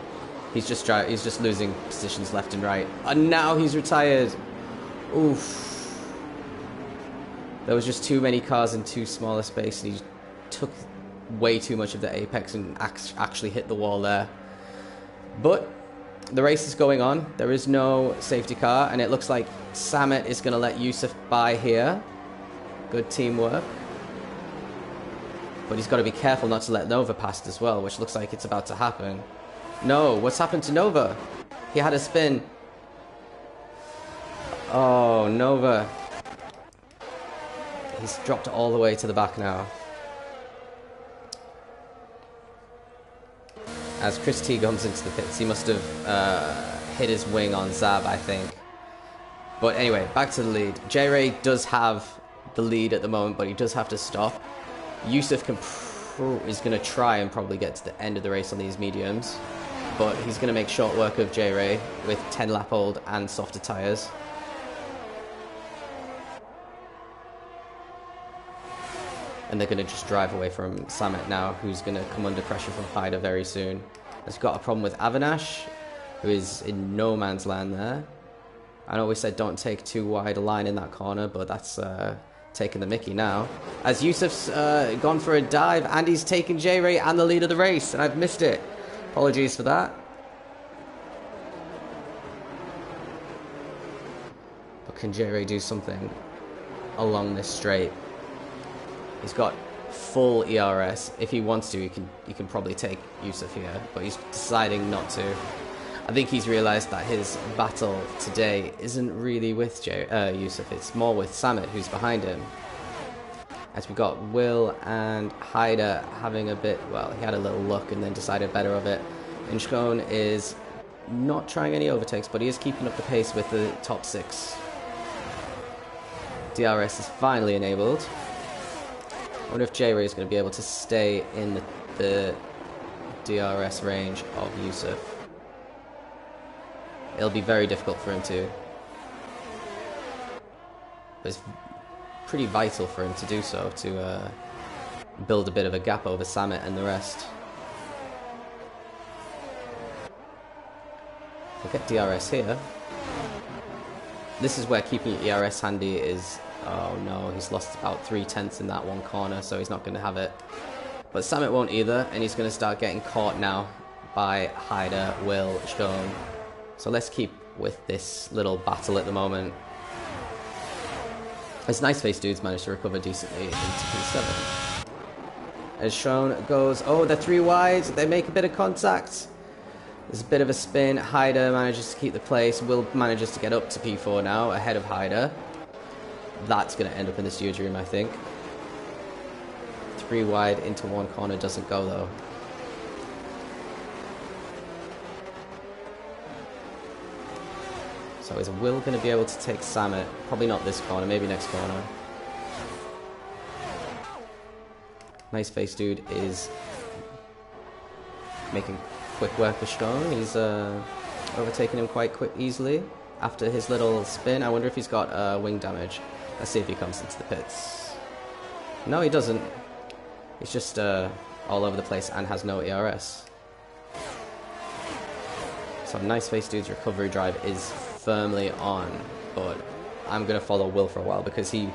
He's just losing positions left and right. And now he's retired. Oof. There was just too many cars in too small a space, and he took way too much of the apex and actually hit the wall there. But The race is going on. There is no safety car, and it looks like Samet is going to let Yusuf by here. Good teamwork. But he's got to be careful not to let Nova past as well, which looks like it's about to happen. No, what's happened to Nova? He had a spin. Oh, Nova. He's dropped all the way to the back now. As Chris T comes into the pits, he must have hit his wing on Zab, I think. But anyway, back to the lead. J-Ray does have the lead at the moment, but he does have to stop. Yusuf is going to try and probably get to the end of the race on these mediums, but he's going to make short work of J-Ray with 10 lap old and softer tyres. And they're going to just drive away from Samet now, who's going to come under pressure from Haida very soon. Has got a problem with Avinash, who is in no man's land there. I know we said don't take too wide a line in that corner, but that's taking the mickey now. As Yusuf's gone for a dive, and he's taken J-Ray and the lead of the race, and I've missed it. Apologies for that. But can J-Ray do something along this straight? He's got full ERS. If he wants to, he can probably take Yusuf here, but he's deciding not to. I think he's realised that his battle today isn't really with Yusuf. It's more with Samet, who's behind him. As we've got Will and Haida having a bit, well, he had a little look and then decided better of it. Inchkone is not trying any overtakes, but he is keeping up the pace with the top 6. DRS is finally enabled. I wonder if J-Ray is going to be able to stay in the DRS range of Yusuf. It'll be very difficult for him to. But it's pretty vital for him to do so, to build a bit of a gap over Samet and the rest. We'll get DRS here. This is where keeping ERS handy is... Oh no, he's lost about 3/10 in that one corner, so he's not going to have it. But Samet won't either, and he's going to start getting caught now by Haida, Will, Stone. So let's keep with this little battle at the moment. As Nice Face Dudes managed to recover decently into P7. As Sean goes, oh, they're 3 wide, they make a bit of contact. There's a bit of a spin. Haida manages to keep the place. Will manages to get up to P4 now, ahead of Haida. That's going to end up in the steer dream, I think. 3 wide into 1 corner doesn't go, though. So is Will going to be able to take Samet? Probably not this corner, maybe next corner. Nice Face Dude is making quick work of Stone. He's overtaking him quite easily after his little spin. I wonder if he's got wing damage. Let's see if he comes into the pits. No, he doesn't. He's just all over the place and has no ERS. So Nice Face Dude's recovery drive is firmly on, but I'm going to follow Will for a while because he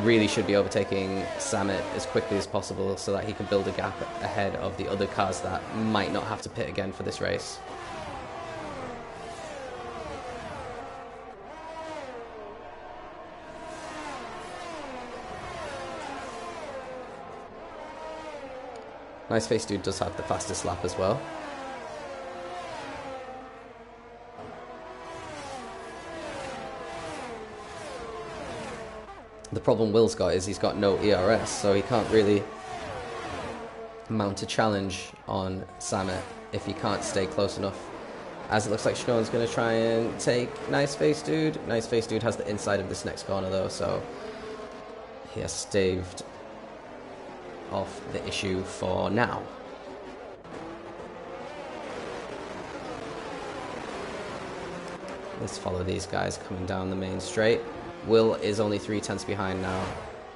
really should be overtaking Samet as quickly as possible so that he can build a gap ahead of the other cars that might not have to pit again for this race. Nice Face Dude does have the fastest lap as well. The problem Will's got is he's got no ERS, so he can't really mount a challenge on Samet if he can't stay close enough. As it looks like Shon's going to try and take Nice Face Dude. Nice Face Dude has the inside of this next corner though, so he has staved off the issue for now. Let's follow these guys coming down the main straight. Will is only 3/10 behind now,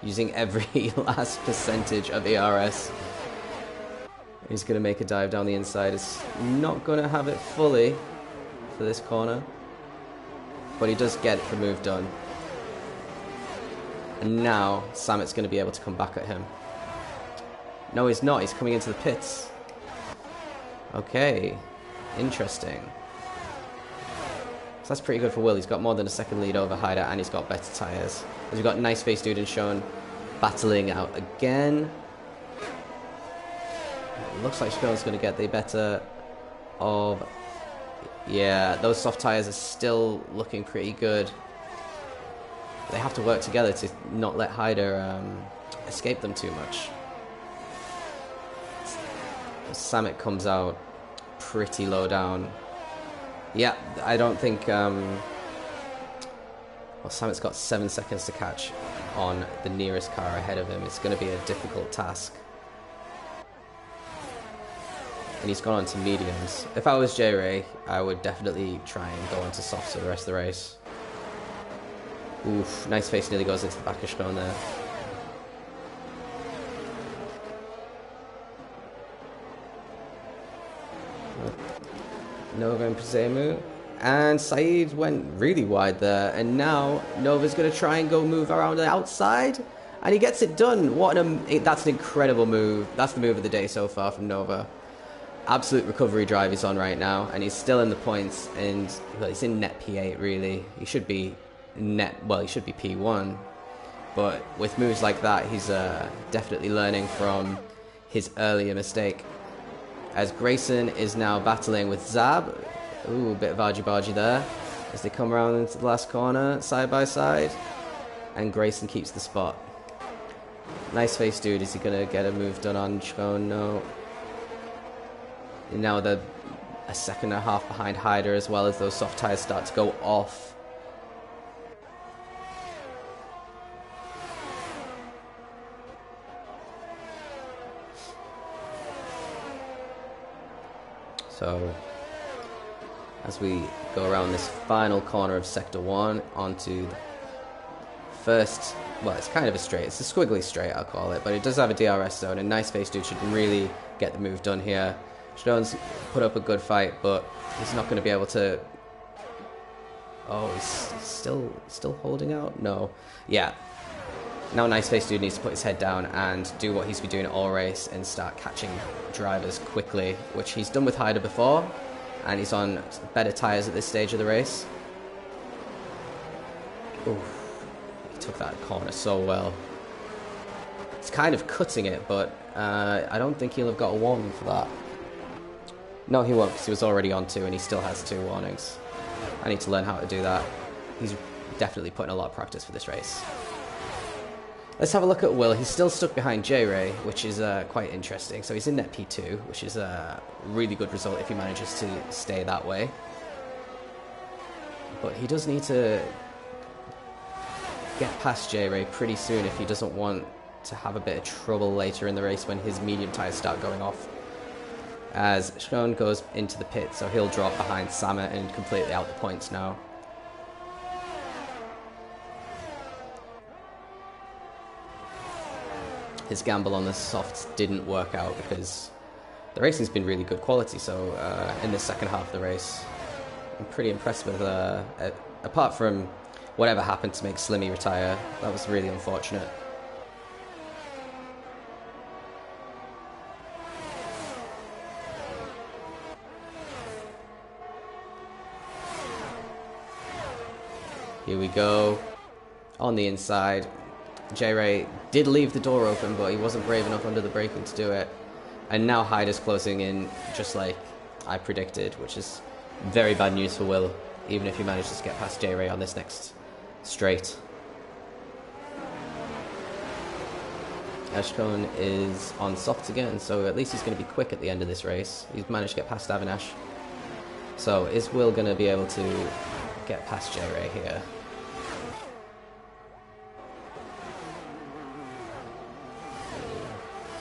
using every last percentage of ERS. He's going to make a dive down the inside. It's not going to have it fully for this corner, but he does get the move done. And now Samet's going to be able to come back at him. No, he's not. He's coming into the pits. Okay, interesting. So that's pretty good for Will. He's got more than a second lead over Hyder, and he's got better tyres. As we've got Nice Face Dude and Sean battling out again. It looks like Sean's going to get the better of... Yeah, those soft tyres are still looking pretty good. They have to work together to not let Hyder escape them too much. Samet comes out pretty low down. Yeah, I don't think... well, Samet's got 7 seconds to catch on the nearest car ahead of him. It's going to be a difficult task. And he's gone on to mediums. If I was J-Ray, I would definitely try and go on to softs for the rest of the race. Oof, Nice Face nearly goes into the back of Scone there. Nova and Pizemu. And Saeed went really wide there. And now Nova's going to try and go move around the outside. And he gets it done. That's an incredible move. That's the move of the day so far from Nova. Absolute recovery drive he's on right now, and he's still in the points, and well, he's in net P8 really. He should be he should be P1, but with moves like that, he's definitely learning from his earlier mistake. As Grayson is now battling with Zab. Ooh, a bit of argy-bargy there, as they come around into the last corner, side by side, and Grayson keeps the spot. Nice Face Dude, is he going to get a move done on Chron? No. Now they're a second and a half behind Hyder, as well as those soft tyres start to go off. So, as we go around this final corner of Sector 1 onto the first, well, it's kind of a straight, it's a squiggly straight, I'll call it, but it does have a DRS zone, and Nice Face Dude should really get the move done here. Stone's put up a good fight, but he's not going to be able to... Oh, he's still holding out? No. Yeah. Now Nice Face Dude needs to put his head down and do what he's been doing all race and start catching drivers quickly, which he's done with Hyder before, and he's on better tyres at this stage of the race. Oof. He took that corner so well. It's kind of cutting it, but I don't think he'll have got a warning for that. No, he won't, because he was already on 2 and he still has 2 warnings. I need to learn how to do that. He's definitely putting a lot of practice for this race. Let's have a look at Will. He's still stuck behind J-Ray, which is quite interesting. So he's in net P2, which is a really good result if he manages to stay that way. But he does need to get past J-Ray pretty soon if he doesn't want to have a bit of trouble later in the race when his medium tyres start going off. As Sean goes into the pit, so he'll drop behind Samet and completely out the points now. His gamble on the softs didn't work out because the racing's been really good quality, so in the second half of the race, I'm pretty impressed with, apart from whatever happened to make Slimmy retire, that was really unfortunate. Here we go, on the inside. J-Ray did leave the door open, but he wasn't brave enough under the braking to do it. And now Hyder's closing in, just like I predicted, which is very bad news for Will, even if he manages to get past J-Ray on this next straight. Ashcone is on softs again, so at least he's going to be quick at the end of this race. He's managed to get past Avinash. So is Will going to be able to get past J-Ray here?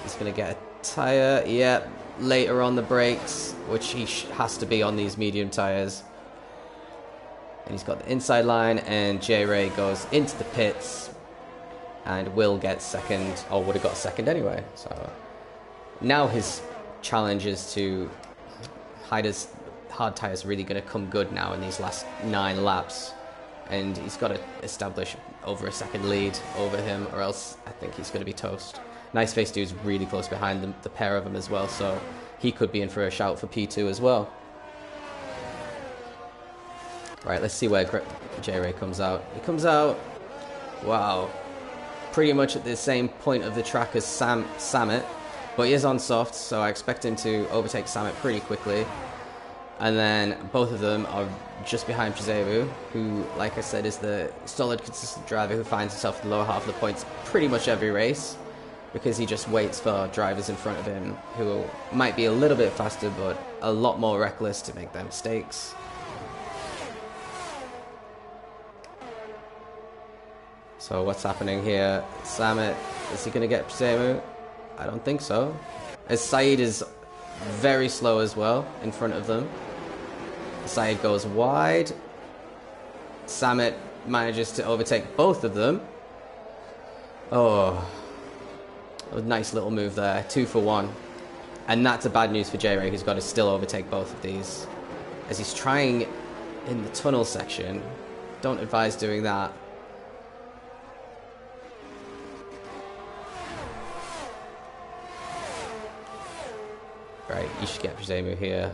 He's going to get a tyre, yeah, later on the brakes, which he has to be on these medium tyres. And he's got the inside line, and J-Ray goes into the pits, and Will gets second, or would have got second anyway. So now his challenge is to... Hyder's hard tyres really going to come good now in these last 9 laps. And he's got to establish over a second lead over him, or else I think he's going to be toast. Nice Face Dude's really close behind them, the pair of them as well, so he could be in for a shout for P2 as well. Right, let's see where J-Ray comes out. He comes out, wow, pretty much at the same point of the track as Samet, but he is on soft, so I expect him to overtake Samet pretty quickly. And then both of them are just behind Prizevu, who, like I said, is the solid, consistent driver who finds himself in the lower half of the points pretty much every race, because he just waits for drivers in front of him who might be a little bit faster, but a lot more reckless to make their mistakes. So what's happening here? Samet, is he going to get Prizevu? I don't think so. As Saeed is very slow as well in front of them. Saeed goes wide. Samet manages to overtake both of them. Oh, a nice little move there. 2 for 1. And that's a bad news for J-Ray, who's got to still overtake both of these. As he's trying in the tunnel section. Don't advise doing that. Right, you should get Prizevu here.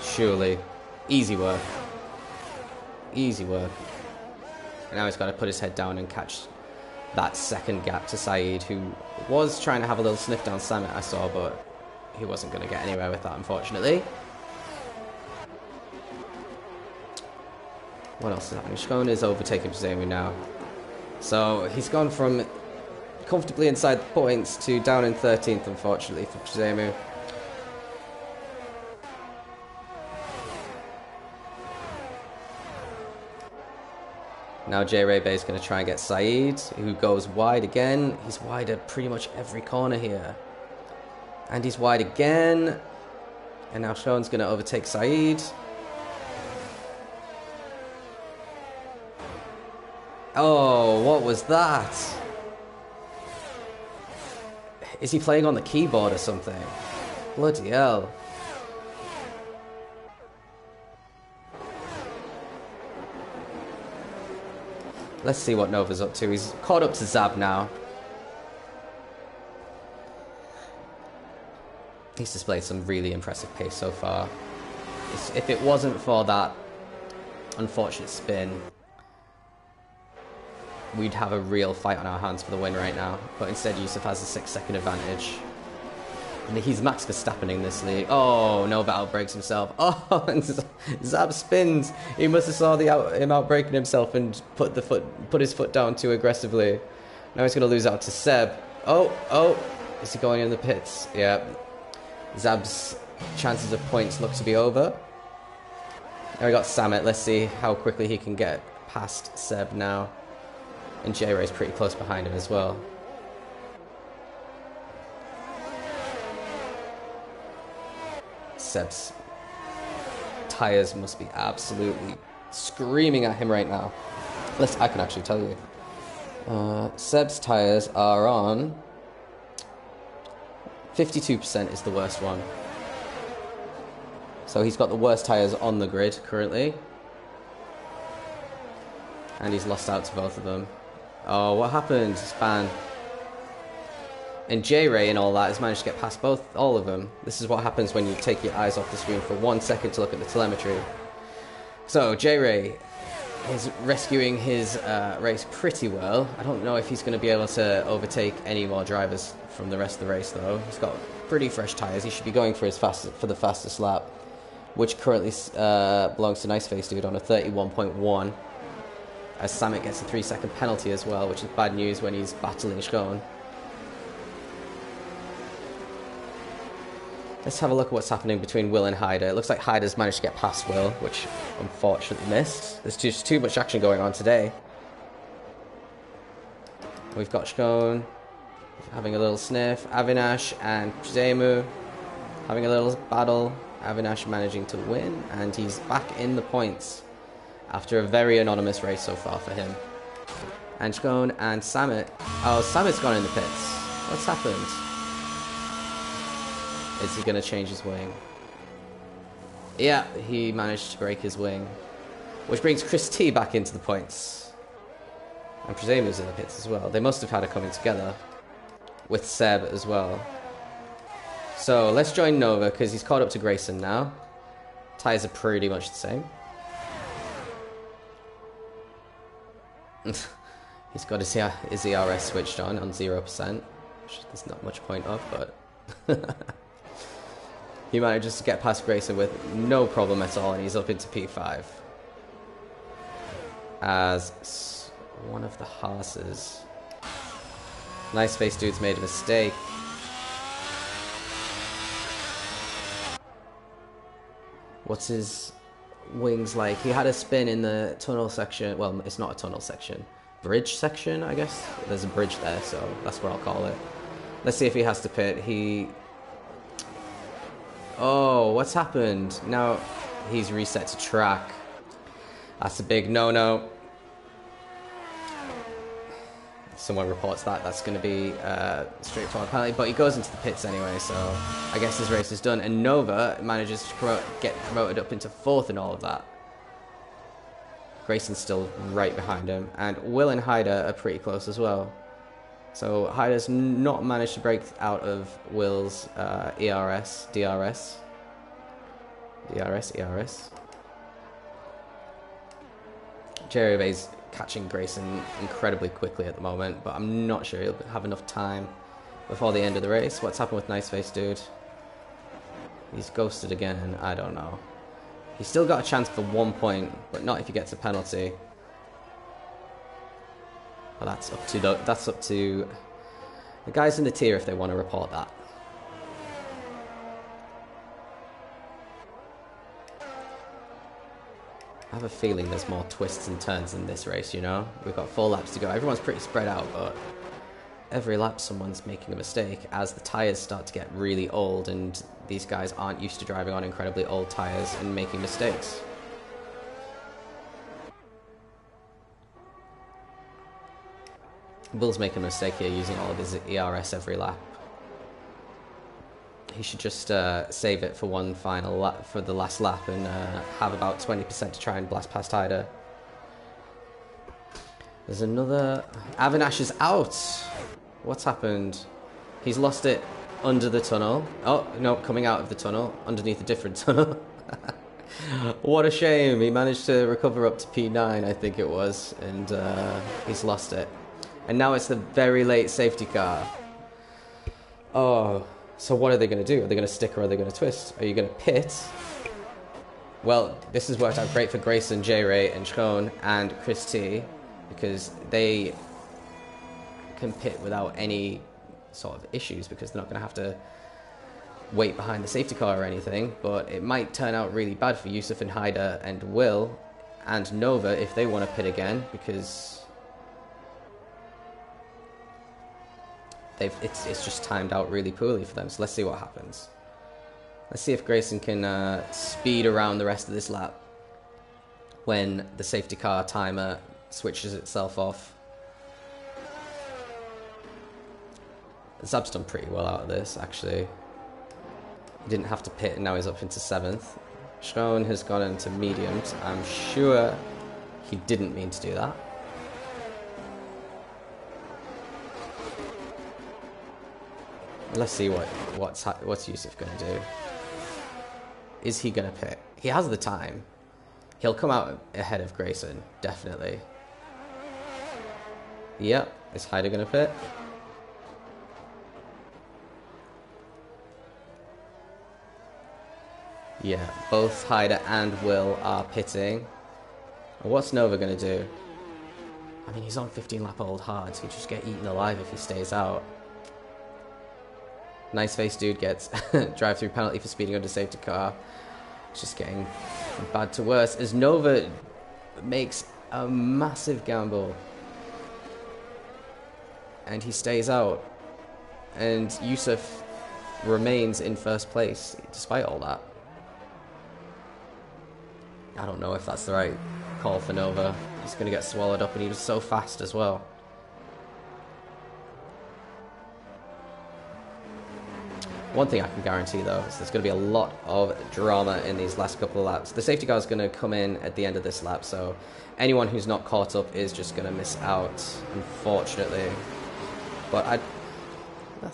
Surely. Easy work. Easy work. And now he's got to put his head down and catch that second gap to Saeed, who was trying to have a little sniff down Samet, I saw, but he wasn't going to get anywhere with that, unfortunately. What else is happening? Shkone is overtaking Prizevu now. So he's gone from comfortably inside the points to down in 13th, unfortunately, for Prizevu. Now J-Ray Bay is going to try and get Saeed, who goes wide again. He's wide at pretty much every corner here. And he's wide again. And now Shkone's going to overtake Saeed. Oh, what was that? Is he playing on the keyboard or something? Bloody hell. Let's see what Nova's up to. He's caught up to Zab now. He's displayed some really impressive pace so far. If it wasn't for that unfortunate spin, we'd have a real fight on our hands for the win right now. But instead, Yusuf has a 6-second advantage. And he's Max Verstappening this league. Oh, Nova outbreaks himself. Oh, and Zab spins. He must have saw him outbreaking himself and put his foot down too aggressively. Now he's going to lose out to Seb. Oh, is he going in the pits? Yeah. Zab's chances of points look to be over. Now we got Samet. Let's see how quickly he can get past Seb now. And J-Ray's pretty close behind him as well. Seb's tires must be absolutely screaming at him right now. I can actually tell you. Seb's tires are on 52% is the worst one. So he's got the worst tires on the grid currently. And he's lost out to both of them. Oh, what happened? Span. And J-Ray and all that has managed to get past all of them. This is what happens when you take your eyes off the screen for 1 second to look at the telemetry. So J-Ray is rescuing his race pretty well. I don't know if he's going to be able to overtake any more drivers from the rest of the race, though. He's got pretty fresh tyres. He should be going for the fastest lap, which currently belongs to Nice Face Dude on a 31.1. As Samet gets a 3-second penalty as well, which is bad news when he's battling Shkone. Let's have a look at what's happening between Will and Hyder. It looks like Hyder's managed to get past Will, which unfortunately missed. There's just too much action going on today. We've got Shkone having a little sniff. Avinash and Prizevu having a little battle. Avinash managing to win, and he's back in the points after a very anonymous race so far for him. And Shkone and Samet. Oh, Samet's gone in the pits. What's happened? Is he going to change his wing? Yeah, he managed to break his wing. Which brings Chris T back into the points. And Prizevu's in the pits as well. They must have had a coming together. With Seb as well. So let's join Nova because he's caught up to Grayson now. Tires are pretty much the same. He's got his ERS switched on 0%, which there's not much point of, but he manages to get past Grayson with no problem at all, and he's up into P5. As one of the horses. Nice face dude's made a mistake. What's his wings like? He had a spin in the tunnel section. Well, it's not a tunnel section. Bridge section, I guess. There's a bridge there, so that's what I'll call it. Let's see if he has to pit. Oh, what's happened? Now he's reset to track. That's a big no-no. Someone reports that. That's going to be straightforward penalty, but he goes into the pits anyway, so I guess his race is done. And Nova manages to get promoted up into 4th in all of that. Grayson's still right behind him, and Will and Haida are pretty close as well. So Haida's not managed to break out of Will's ERS. Jerry Bay's catching Grayson incredibly quickly at the moment, but I'm not sure he'll have enough time before the end of the race. What's happened with Nice Face Dude? He's ghosted again. I don't know. He's still got a chance for 1 point, but not if he gets a penalty. Well, that's up to the guys in the tier if they want to report that. I have a feeling there's more twists and turns in this race, you know? We've got 4 laps to go. Everyone's pretty spread out, but every lap someone's making a mistake as the tyres start to get really old, and these guys aren't used to driving on incredibly old tyres and making mistakes. Will's making a mistake here using all of his ERS every lap. He should just save it for one final lap, for the last lap, and have about 20% to try and blast past Haida. There's another... Avinash is out! What's happened? He's lost it under the tunnel. Oh, no, coming out of the tunnel, underneath a different tunnel. What a shame. He managed to recover up to P9, I think it was, and he's lost it. And now it's the very late safety car. Oh... So what are they going to do? Are they going to stick or are they going to twist? Are you going to pit? Well, this has worked out great for Grayson, J-Ray, and Schone, and Chris T, because they can pit without any sort of issues, because they're not going to have to wait behind the safety car or anything. But it might turn out really bad for Yusuf and Haida and Will and Nova if they want to pit again, because it's just timed out really poorly for them. So let's see what happens. Let's see if Grayson can speed around the rest of this lap when the safety car timer switches itself off. Zab's done pretty well out of this, actually. He didn't have to pit, and now he's up into 7th. Schone has gone into mediums. I'm sure he didn't mean to do that. Let's see what's Yusuf going to do. Is he going to pit? He has the time. He'll come out ahead of Grayson, definitely. Yep, is Haida going to pit? Yeah, both Haida and Will are pitting. And what's Nova going to do? I mean, he's on 15-lap-old hards. He'll just get eaten alive if he stays out. Nice Face Dude gets drive-through penalty for speeding under safety car. It's just getting from bad to worse as Nova makes a massive gamble. And he stays out. And Yusuf remains in first place despite all that. I don't know if that's the right call for Nova. He's going to get swallowed up, and he was so fast as well. One thing I can guarantee, though, is there's going to be a lot of drama in these last couple of laps. The safety car is going to come in at the end of this lap, so anyone who's not caught up is just going to miss out, unfortunately. But I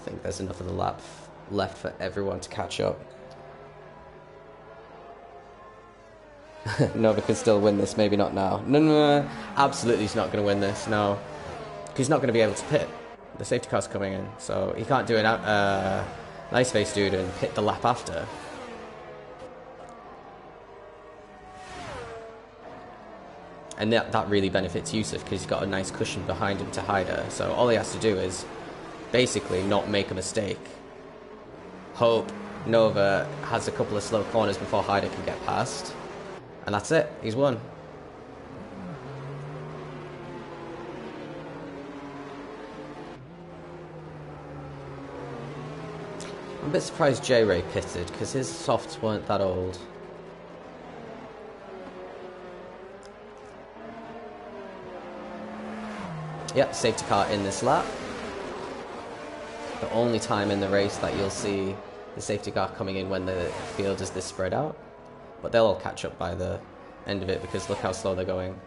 think there's enough of the lap left for everyone to catch up. Nova can still win this, maybe not now. No, absolutely he's not going to win this, no. He's not going to be able to pit. The safety car's coming in, so he can't do it out, nice face dude and pit the lap after. And that really benefits Yusuf because he's got a nice cushion behind him to hide her. So all he has to do is basically not make a mistake. Hope Nova has a couple of slow corners before Hyder can get past. And that's it. He's won. I'm a bit surprised J-Ray pitted because his softs weren't that old. Yep, safety car in this lap. The only time in the race that you'll see the safety car coming in when the field is this spread out. But they'll all catch up by the end of it because look how slow they're going.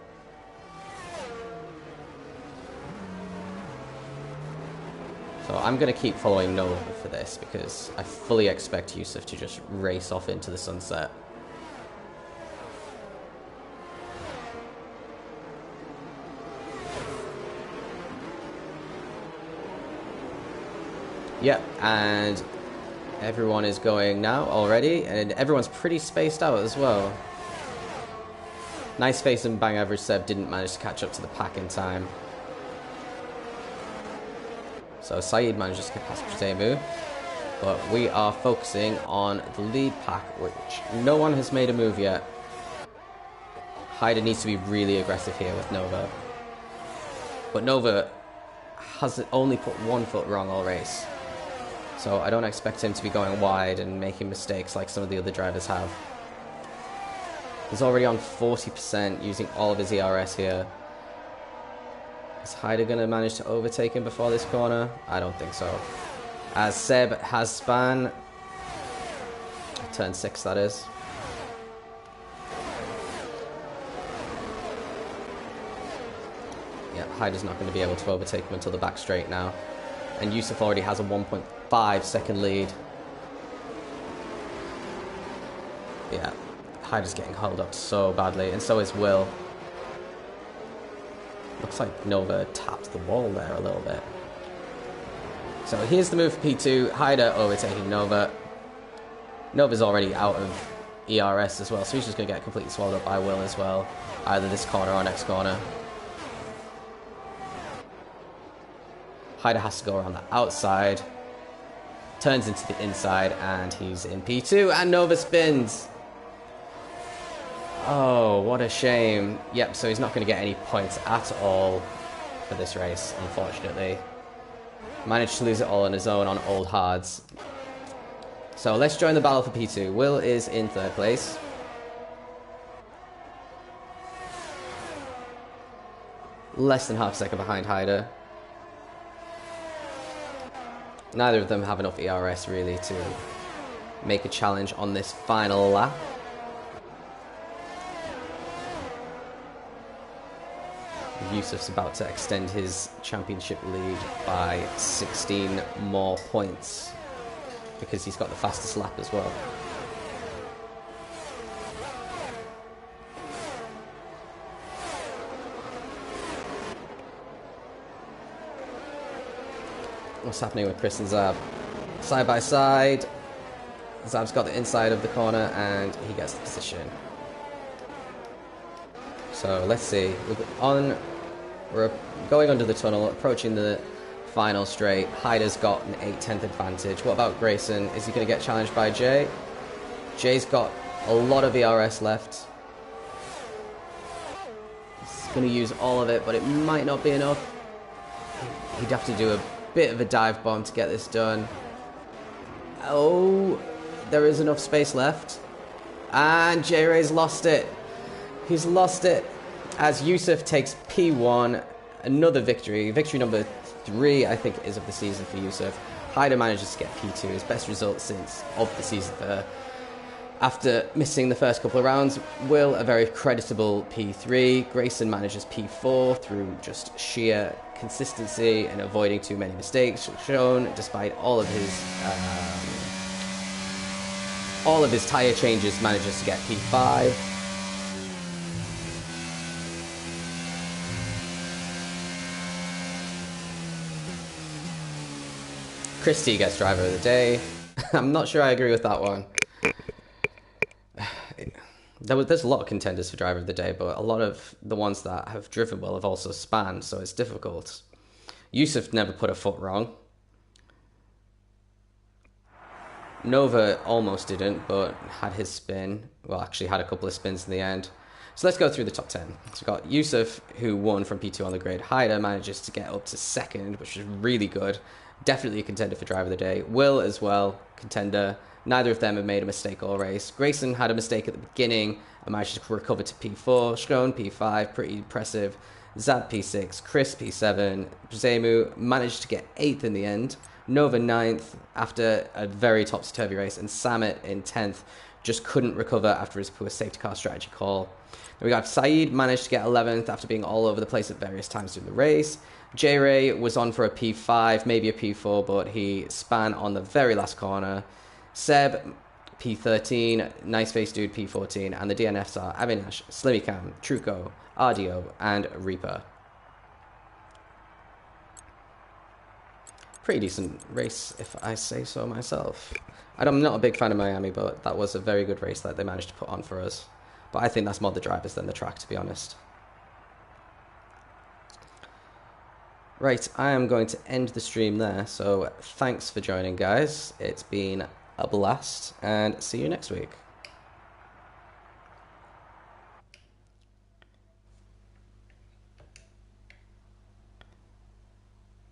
So I'm going to keep following Nova for this because I fully expect Yusuf to just race off into the sunset. Yep, and everyone is going now already, and everyone's pretty spaced out as well. Nice face and bang average Seb didn't manage to catch up to the pack in time. So Saeed manages to get past Protemu, but we are focusing on the lead pack, which no one has made a move yet. Hyder needs to be really aggressive here with Nova. But Nova has only put 1 foot wrong all race. So I don't expect him to be going wide and making mistakes like some of the other drivers have. He's already on 40% using all of his ERS here. Is Hyder going to manage to overtake him before this corner? I don't think so. As Seb has span. Turn 6, that is. Yeah, Hyder's not going to be able to overtake him until the back straight now. And Yusuf already has a 1.5 second lead. Yeah, Hyder's getting held up so badly, and so is Will. Looks like Nova tapped the wall there a little bit. So here's the move for P2. Hyder overtaking Nova. Nova's already out of ERS as well, so he's just going to get completely swallowed up by Will as well. Either this corner or next corner. Hyder has to go around the outside. Turns into the inside, and he's in P2, and Nova spins. Oh, what a shame. Yep, so he's not going to get any points at all for this race, unfortunately. Managed to lose it all on his own on old hards. So let's join the battle for P2. Will is in 3rd place. Less than half a second behind Hyder. Neither of them have enough ERS really to make a challenge on this final lap. Yusuf's about to extend his championship lead by 16 more points because he's got the fastest lap as well. What's happening with Chris and Zab? Side by side. Zab's got the inside of the corner and he gets the position. So let's see. We're going under the tunnel, approaching the final straight. Hyder's got an 8/10 advantage. What about Grayson? Is he going to get challenged by Jay? Jay's got a lot of ERS left. He's going to use all of it, but it might not be enough. He'd have to do a bit of a dive bomb to get this done. Oh, there is enough space left. And J-Ray's lost it. He's lost it as Yusuf takes P1. Another victory. Victory number 3, I think, is of the season for Yusuf. Hyder manages to get P2, his best result since of the season for her. After missing the first couple of rounds, Will a very creditable P3. Grayson manages P4 through just sheer consistency and avoiding too many mistakes shown, despite all of his tyre changes, manages to get P5. Christie gets driver of the day. I'm not sure I agree with that one. There's a lot of contenders for driver of the day, but a lot of the ones that have driven well have also spanned, so it's difficult. Yusuf never put a foot wrong. Nova almost didn't, but had his spin. Well, actually had a couple of spins in the end. So let's go through the top 10. So we've got Yusuf, who won from P2 on the grid. Hyder manages to get up to second, which is really good. Definitely a contender for driver of the day. Will as well, contender. Neither of them have made a mistake all race. Grayson had a mistake at the beginning and managed to recover to P4. Schrone P5, pretty impressive. Zad P6, Chris P7. Zemu managed to get 8th in the end. Nova 9th after a very topsy-turvy race. And Samet in 10th just couldn't recover after his poor safety car strategy call. Then we got Saeed managed to get 11th after being all over the place at various times during the race. J-Ray was on for a P5, maybe a P4, but he span on the very last corner. Seb, P13, Nice Face Dude, P14, and the DNFs are Avinash, Slimicam, Truco, RDO, and Reaper. Pretty decent race, if I say so myself. I'm not a big fan of Miami, but that was a very good race that they managed to put on for us. But I think that's more the drivers than the track, to be honest. Right, I am going to end the stream there, so thanks for joining, guys. It's been a blast, and see you next week.